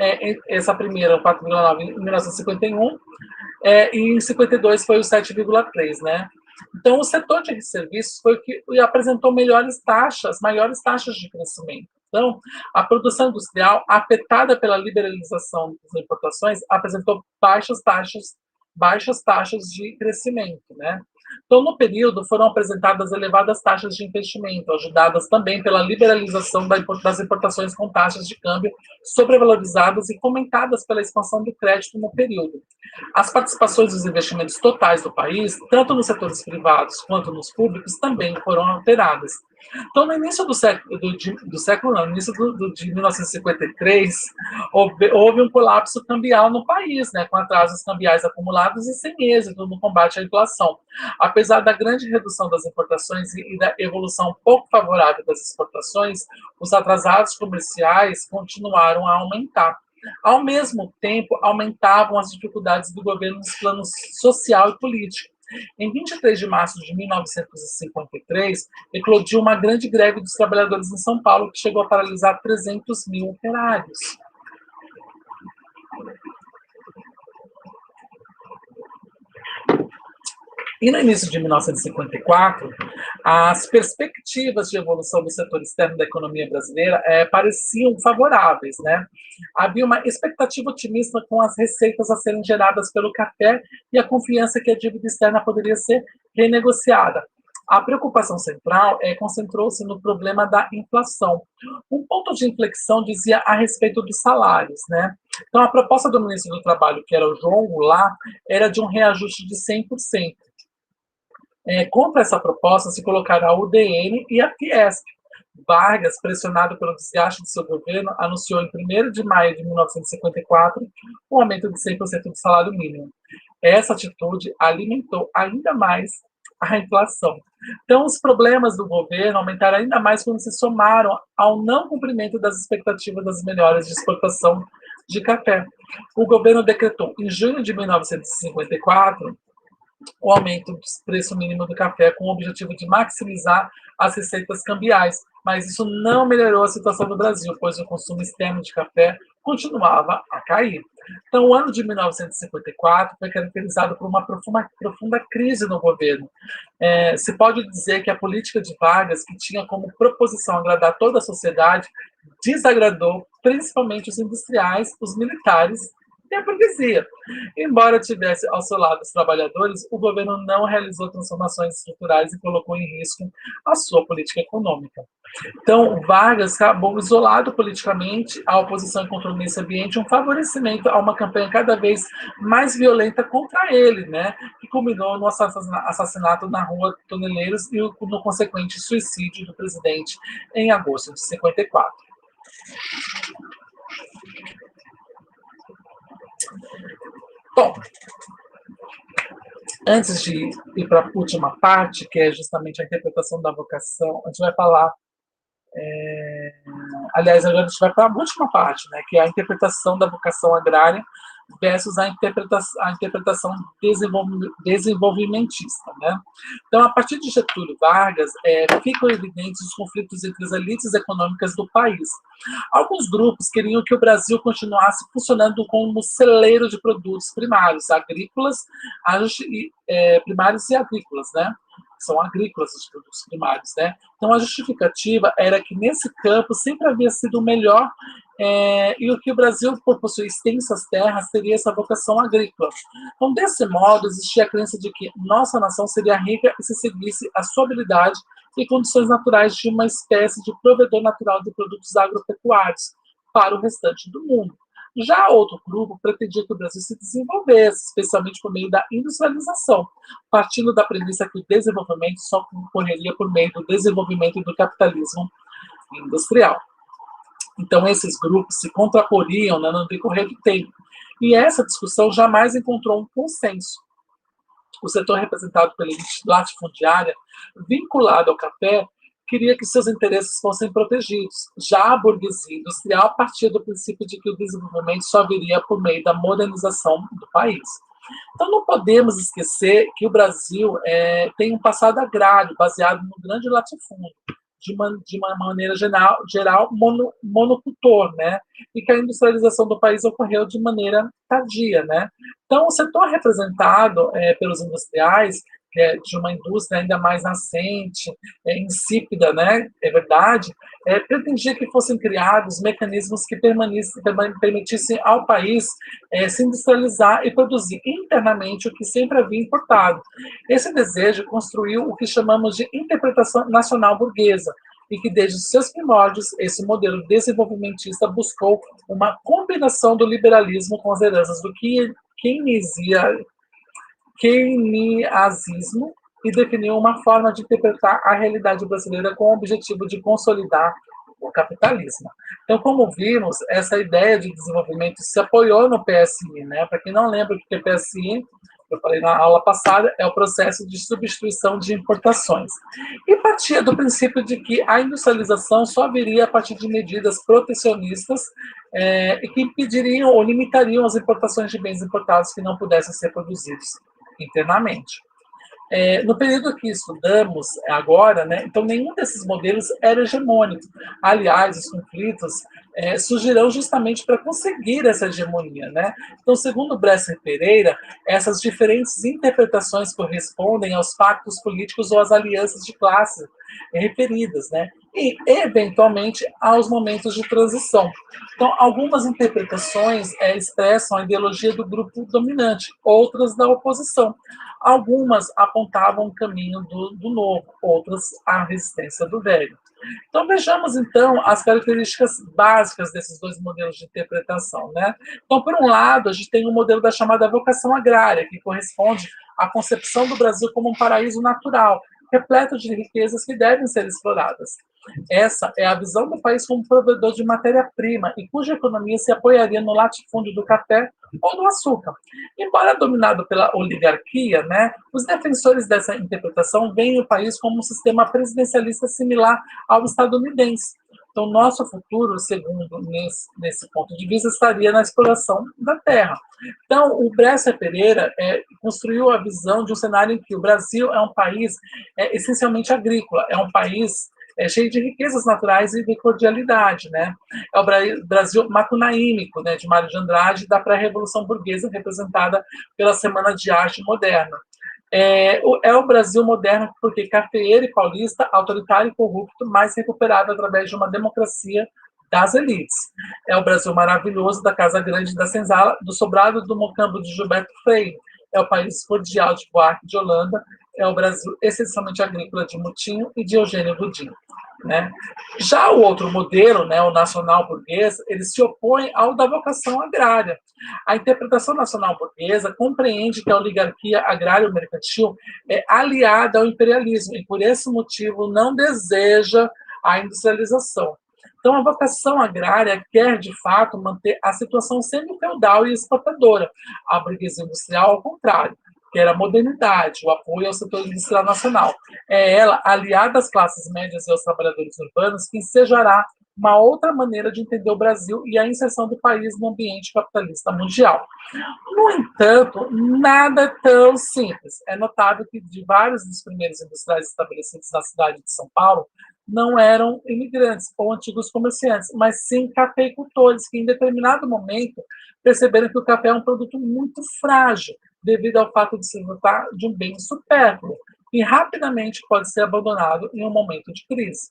essa primeira, 4,9%, em 1951, e em 52 foi o 7,3%, né? Então, o setor de serviços foi o que apresentou maiores taxas de crescimento. Então, a produção industrial, afetada pela liberalização das importações, apresentou baixas taxas de crescimento, né? Então, no período, foram apresentadas elevadas taxas de investimento, ajudadas também pela liberalização das importações com taxas de câmbio sobrevalorizadas e fomentadas pela expansão do crédito no período. As participações dos investimentos totais do país, tanto nos setores privados quanto nos públicos, também foram alteradas. Então, no início do século não, no início de 1953, houve um colapso cambial no país, né, com atrasos cambiais acumulados e sem êxito no combate à inflação. Apesar da grande redução das importações e da evolução pouco favorável das exportações, os atrasados comerciais continuaram a aumentar. Ao mesmo tempo, aumentavam as dificuldades do governo nos planos social e político. Em 23 de março de 1953, eclodiu uma grande greve dos trabalhadores em São Paulo, que chegou a paralisar 300 mil operários. E no início de 1954, as perspectivas de evolução do setor externo da economia brasileira pareciam favoráveis, né? Havia uma expectativa otimista com as receitas a serem geradas pelo café e a confiança que a dívida externa poderia ser renegociada. A preocupação central concentrou-se no problema da inflação. Um ponto de inflexão dizia a respeito dos salários, né? Então, a proposta do ministro do Trabalho, que era o João Goulart, era de um reajuste de 100%. Contra essa proposta se colocaram a UDN e a Fiesp. Vargas, pressionado pelo desgaste de seu governo, anunciou em 1º de maio de 1954 o aumento de 100% do salário mínimo. Essa atitude alimentou ainda mais a inflação. Então, os problemas do governo aumentaram ainda mais quando se somaram ao não cumprimento das expectativas das melhorias de exportação de café. O governo decretou, em junho de 1954, o aumento do preço mínimo do café com o objetivo de maximizar as receitas cambiais, mas isso não melhorou a situação do Brasil, pois o consumo externo de café continuava a cair. Então, o ano de 1954 foi caracterizado por uma profunda crise no governo. Se pode dizer que a política de Vargas, que tinha como proposição agradar toda a sociedade, desagradou principalmente os industriais, os militares e a burguesia. Embora tivesse ao seu lado os trabalhadores, o governo não realizou transformações estruturais e colocou em risco a sua política econômica. Então, Vargas acabou isolado politicamente, a oposição encontrou nesse ambiente um favorecimento a uma campanha cada vez mais violenta contra ele, né, que culminou no assassinato na rua Toneleiros e no consequente suicídio do presidente em agosto de 54. Bom, antes de ir para a última parte, que é justamente a interpretação da vocação, a gente vai falar. Aliás, agora a gente vai para a última parte, né, que é a interpretação da vocação agrária versus a interpretação desenvolvimentista. Né? Então, a partir de Getúlio Vargas, ficam evidentes os conflitos entre as elites econômicas do país. Alguns grupos queriam que o Brasil continuasse funcionando como celeiro de produtos primários, agrícolas, primários e agrícolas, né? São agrícolas os produtos primários, né? Então a justificativa era que nesse campo sempre havia sido o melhor e o que o Brasil, por possuir extensas terras, teria essa vocação agrícola. Então, desse modo, existia a crença de que nossa nação seria rica se seguisse a sua habilidade e condições naturais de uma espécie de provedor natural de produtos agropecuários para o restante do mundo. Já outro grupo pretendia que o Brasil se desenvolvesse, especialmente por meio da industrialização, partindo da premissa que o desenvolvimento só ocorreria por meio do desenvolvimento do capitalismo industrial. Então, esses grupos se contraporiam, né, no decorrer do tempo. E essa discussão jamais encontrou um consenso. O setor representado pela elite latifundiária, vinculado ao café, queria que seus interesses fossem protegidos. Já a burguesia industrial partia do princípio de que o desenvolvimento só viria por meio da modernização do país. Então, não podemos esquecer que o Brasil tem um passado agrário baseado no grande latifúndio, de uma maneira geral monocultor, né? E que a industrialização do país ocorreu de maneira tardia, né? Então, o setor representado pelos industriais, que é de uma indústria ainda mais nascente, insípida, né? É verdade, pretendia que fossem criados mecanismos que permitissem ao país se industrializar e produzir internamente o que sempre havia importado. Esse desejo construiu o que chamamos de interpretação nacional burguesa, e que desde os seus primórdios, esse modelo desenvolvimentista buscou uma combinação do liberalismo com as heranças do keynesianismo e definiu uma forma de interpretar a realidade brasileira com o objetivo de consolidar o capitalismo. Então, como vimos, essa ideia de desenvolvimento se apoiou no PSI, né? Para quem não lembra o que é PSI, eu falei na aula passada, é o processo de substituição de importações. E partia do princípio de que a industrialização só viria a partir de medidas protecionistas e que impediriam ou limitariam as importações de bens importados que não pudessem ser produzidos internamente. No período que estudamos agora, né, então nenhum desses modelos era hegemônico. Aliás, os conflitos surgirão justamente para conseguir essa hegemonia. Né? Então, segundo Bresser Pereira, essas diferentes interpretações correspondem aos pactos políticos ou às alianças de classe referidas, né? E, eventualmente, aos momentos de transição. Então, algumas interpretações expressam a ideologia do grupo dominante, outras da oposição. Algumas apontavam o caminho do novo, outras a resistência do velho. Então, vejamos, então, as características básicas desses dois modelos de interpretação. Né? Então, por um lado, a gente tem o modelo da chamada vocação agrária, que corresponde à concepção do Brasil como um paraíso natural, repleto de riquezas que devem ser exploradas. Essa é a visão do país como provedor de matéria-prima e cuja economia se apoiaria no latifúndio do café ou do açúcar. Embora dominado pela oligarquia, né, os defensores dessa interpretação veem o país como um sistema presidencialista similar ao estadunidense. Então, nosso futuro, segundo nesse ponto de vista, estaria na exploração da terra. Então, o Bresser Pereira construiu a visão de um cenário em que o Brasil é um país essencialmente agrícola, é um país cheio de riquezas naturais e de cordialidade. Né? É o Brasil macunaímico, né, de Mário de Andrade, da pré-revolução burguesa, representada pela Semana de Arte Moderna. O Brasil moderno porque cafeeiro e paulista, autoritário e corrupto, mas recuperado através de uma democracia das elites. É o Brasil maravilhoso da Casa Grande da Senzala, do Sobrado do Mocambo de Gilberto Freire. É o país cordial de Buarque de Holanda. É o Brasil essencialmente agrícola de Moutinho e de Eugênio Godin. Né? Já o outro modelo, né, o nacional burguês, ele se opõe ao da vocação agrária. A interpretação nacional burguesa compreende que a oligarquia agrário-mercantil é aliada ao imperialismo e, por esse motivo, não deseja a industrialização. Então, a vocação agrária quer, de fato, manter a situação semi-feudal e exportadora. A burguesia industrial, ao contrário, quer a modernidade, o apoio ao setor industrial nacional. É ela, aliada às classes médias e aos trabalhadores urbanos, que ensejará uma outra maneira de entender o Brasil e a inserção do país no ambiente capitalista mundial. No entanto, nada é tão simples. É notável que de vários dos primeiros industriais estabelecidos na cidade de São Paulo não eram imigrantes ou antigos comerciantes, mas sim cafeicultores que, em determinado momento, perceberam que o café é um produto muito frágil, devido ao fato de se tratar de um bem supérfluo e rapidamente pode ser abandonado em um momento de crise.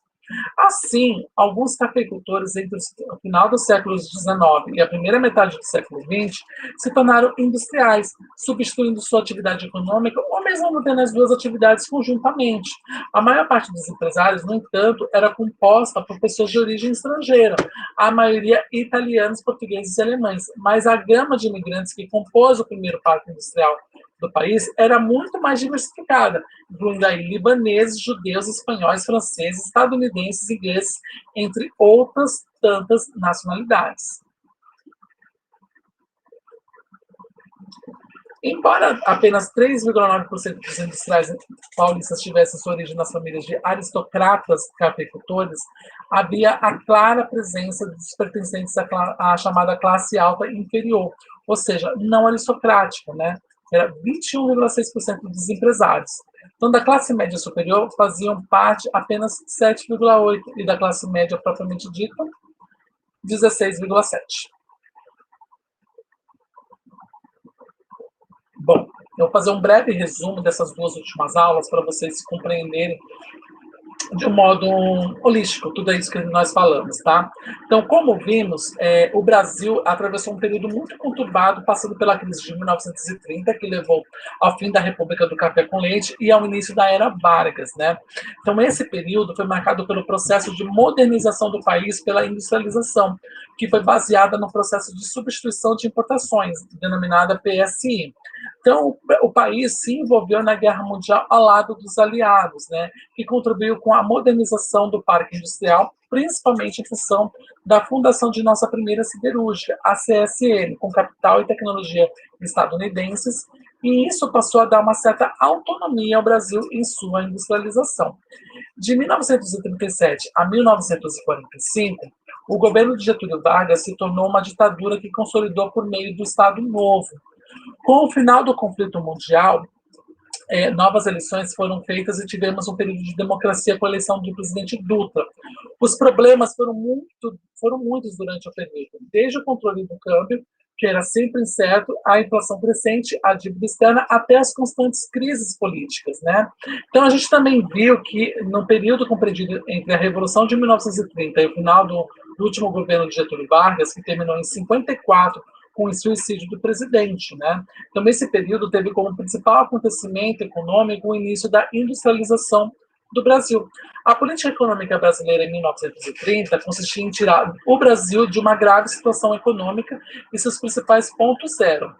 Assim, alguns cafeicultores entre o final do século XIX e a primeira metade do século XX se tornaram industriais, substituindo sua atividade econômica ou mesmo mantendo as duas atividades conjuntamente. A maior parte dos empresários, no entanto, era composta por pessoas de origem estrangeira, a maioria italianos, portugueses e alemães, mas a gama de imigrantes que compôs o primeiro parque industrial do país era muito mais diversificada, incluindo aí libaneses, judeus, espanhóis, franceses, estadunidenses, ingleses, entre outras tantas nacionalidades. Embora apenas 3,9% dos industriais paulistas tivessem sua origem nas famílias de aristocratas cafeicultores, havia a clara presença dos pertencentes à chamada classe alta inferior, ou seja, não aristocrática, né? Era 21,6% dos empresários. Então, da classe média superior faziam parte apenas 7,8% e da classe média propriamente dita, 16,7%. Bom, eu vou fazer um breve resumo dessas duas últimas aulas para vocês compreenderem de um modo holístico, tudo isso que nós falamos, tá? Então, como vimos, o Brasil atravessou um período muito conturbado, passando pela crise de 1930, que levou ao fim da República do Café com Leite e ao início da Era Vargas, né? Então, esse período foi marcado pelo processo de modernização do país pela industrialização, que foi baseada no processo de substituição de importações, denominada PSI. Então, o país se envolveu na Guerra Mundial ao lado dos aliados, né? Que contribuiu com a modernização do parque industrial, principalmente em função da fundação de nossa primeira siderúrgica, a CSN, com capital e tecnologia estadunidenses, e isso passou a dar uma certa autonomia ao Brasil em sua industrialização. De 1937 a 1945, o governo de Getúlio Vargas se tornou uma ditadura que consolidou por meio do Estado Novo. Com o final do conflito mundial, novas eleições foram feitas e tivemos um período de democracia com a eleição do presidente Dutra. Os problemas foram muitos durante o período, desde o controle do câmbio, que era sempre incerto, a inflação crescente, a dívida externa, até as constantes crises políticas, né? Então, a gente também viu que, no período compreendido entre a Revolução de 1930 e o final do último governo de Getúlio Vargas, que terminou em 54, com o suicídio do presidente, né? Então, nesse período, teve como principal acontecimento econômico o início da industrialização do Brasil. A política econômica brasileira em 1930 consistia em tirar o Brasil de uma grave situação econômica e seus principais pontos eram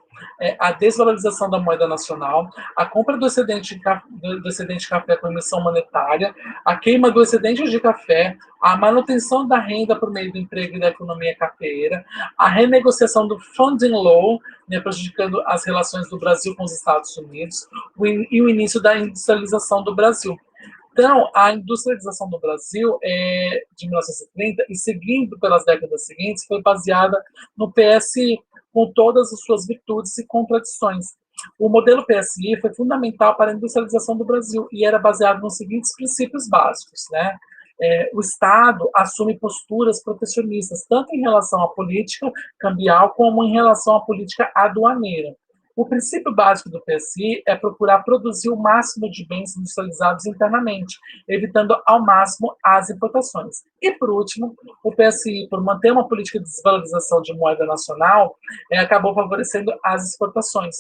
a desvalorização da moeda nacional, a compra do excedente de café com emissão monetária, a queima do excedente de café, a manutenção da renda por meio do emprego e da economia cafeeira, a renegociação do funding law, né, prejudicando as relações do Brasil com os Estados Unidos, e o início da industrialização do Brasil. Então, a industrialização do Brasil de 1930 e seguindo pelas décadas seguintes foi baseada no PSI, com todas as suas virtudes e contradições. O modelo PSI foi fundamental para a industrialização do Brasil e era baseado nos seguintes princípios básicos, né? O Estado assume posturas protecionistas, tanto em relação à política cambial como em relação à política aduaneira. O princípio básico do PSI é procurar produzir o máximo de bens industrializados internamente, evitando ao máximo as importações. E, por último, o PSI, por manter uma política de desvalorização de moeda nacional, acabou favorecendo as exportações.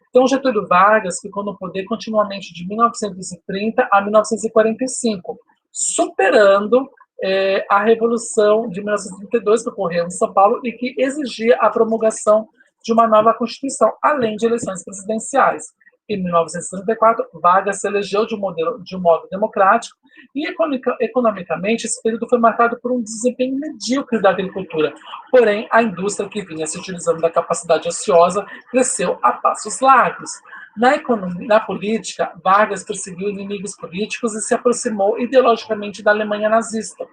Então, Getúlio Vargas ficou no poder continuamente de 1930 a 1945, superando a Revolução de 1932, que ocorreu em São Paulo e que exigia a promulgação de uma nova Constituição, além de eleições presidenciais. Em 1934, Vargas se elegeu de um modo democrático e, economicamente, esse período foi marcado por um desempenho medíocre da agricultura. Porém, a indústria, que vinha se utilizando da capacidade ociosa, cresceu a passos largos. Na política, Vargas perseguiu inimigos políticos e se aproximou ideologicamente da Alemanha nazista.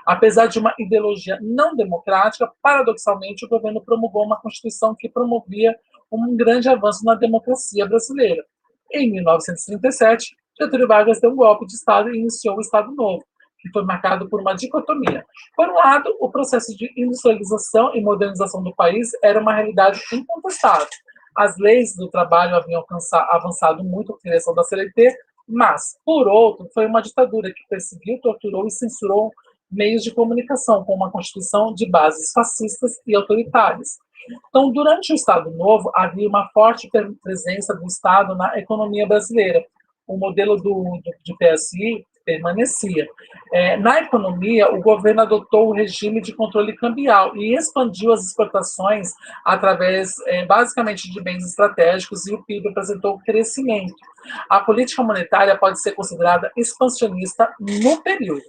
Apesar de uma ideologia não democrática, paradoxalmente, o governo promulgou uma Constituição que promovia um grande avanço na democracia brasileira. Em 1937, Getúlio Vargas deu um golpe de Estado e iniciou o Estado Novo, que foi marcado por uma dicotomia. Por um lado, o processo de industrialização e modernização do país era uma realidade incontestável. As leis do trabalho haviam avançado muito com a criação da CLT, mas, por outro, foi uma ditadura que perseguiu, torturou e censurou meios de comunicação, com uma Constituição de bases fascistas e autoritárias. Então, durante o Estado Novo, havia uma forte presença do Estado na economia brasileira. O modelo de PSI permanecia. Na economia, o governo adotou o regime de controle cambial e expandiu as exportações através, basicamente, de bens estratégicos, e o PIB apresentou crescimento. A política monetária pode ser considerada expansionista no período.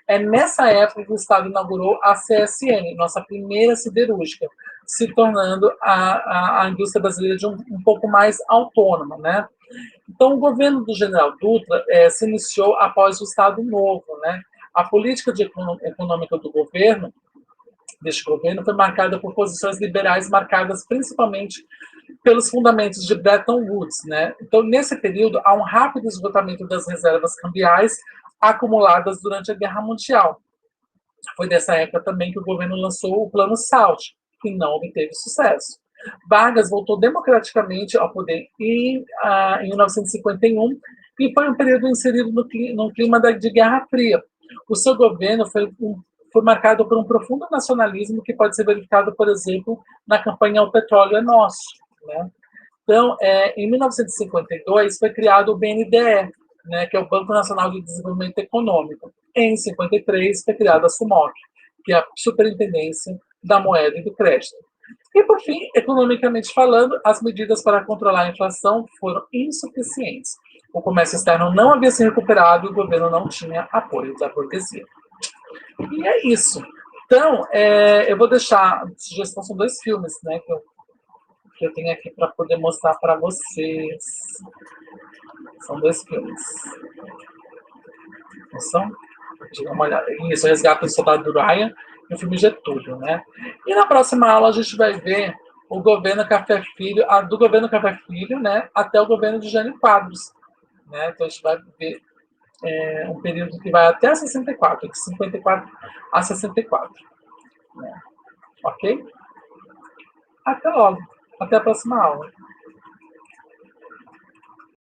É nessa época que o Estado inaugurou a CSN, nossa primeira siderúrgica, se tornando a indústria brasileira de um pouco mais autônoma, né? Então, o governo do general Dutra se iniciou após o Estado Novo, né? A política econômica deste governo, foi marcada por posições liberais, marcadas principalmente pelos fundamentos de Bretton Woods, né? Então, nesse período, há um rápido esgotamento das reservas cambiais acumuladas durante a Guerra Mundial. Foi dessa época também que o governo lançou o Plano SALT, que não obteve sucesso. Vargas voltou democraticamente ao poder em 1951 e foi um período inserido no clima de Guerra Fria. O seu governo foi marcado por um profundo nacionalismo que pode ser verificado, por exemplo, na campanha O Petróleo é Nosso, né? Então, em 1952, foi criado o BNDE, né, que é o Banco Nacional de Desenvolvimento Econômico. Em 53, foi criada a SUMOC, que é a Superintendência da Moeda e do Crédito. E, por fim, economicamente falando, as medidas para controlar a inflação foram insuficientes. O comércio externo não havia se recuperado e o governo não tinha apoio da burguesia. E é isso. Então, eu vou deixar a sugestão, são 2 filmes, né, que eu tenho aqui para poder mostrar para vocês. São 2 filmes. Não são? Deixa eu dar uma olhada. Isso, Resgate do Soldado Ryan e o filme Getúlio, né? E na próxima aula a gente vai ver o governo Café Filho, do governo Café Filho, né, até o governo de Jânio Quadros, né? Então a gente vai ver um período que vai até 64, de 54 a 64. Né? Ok? Até logo. Até a próxima aula.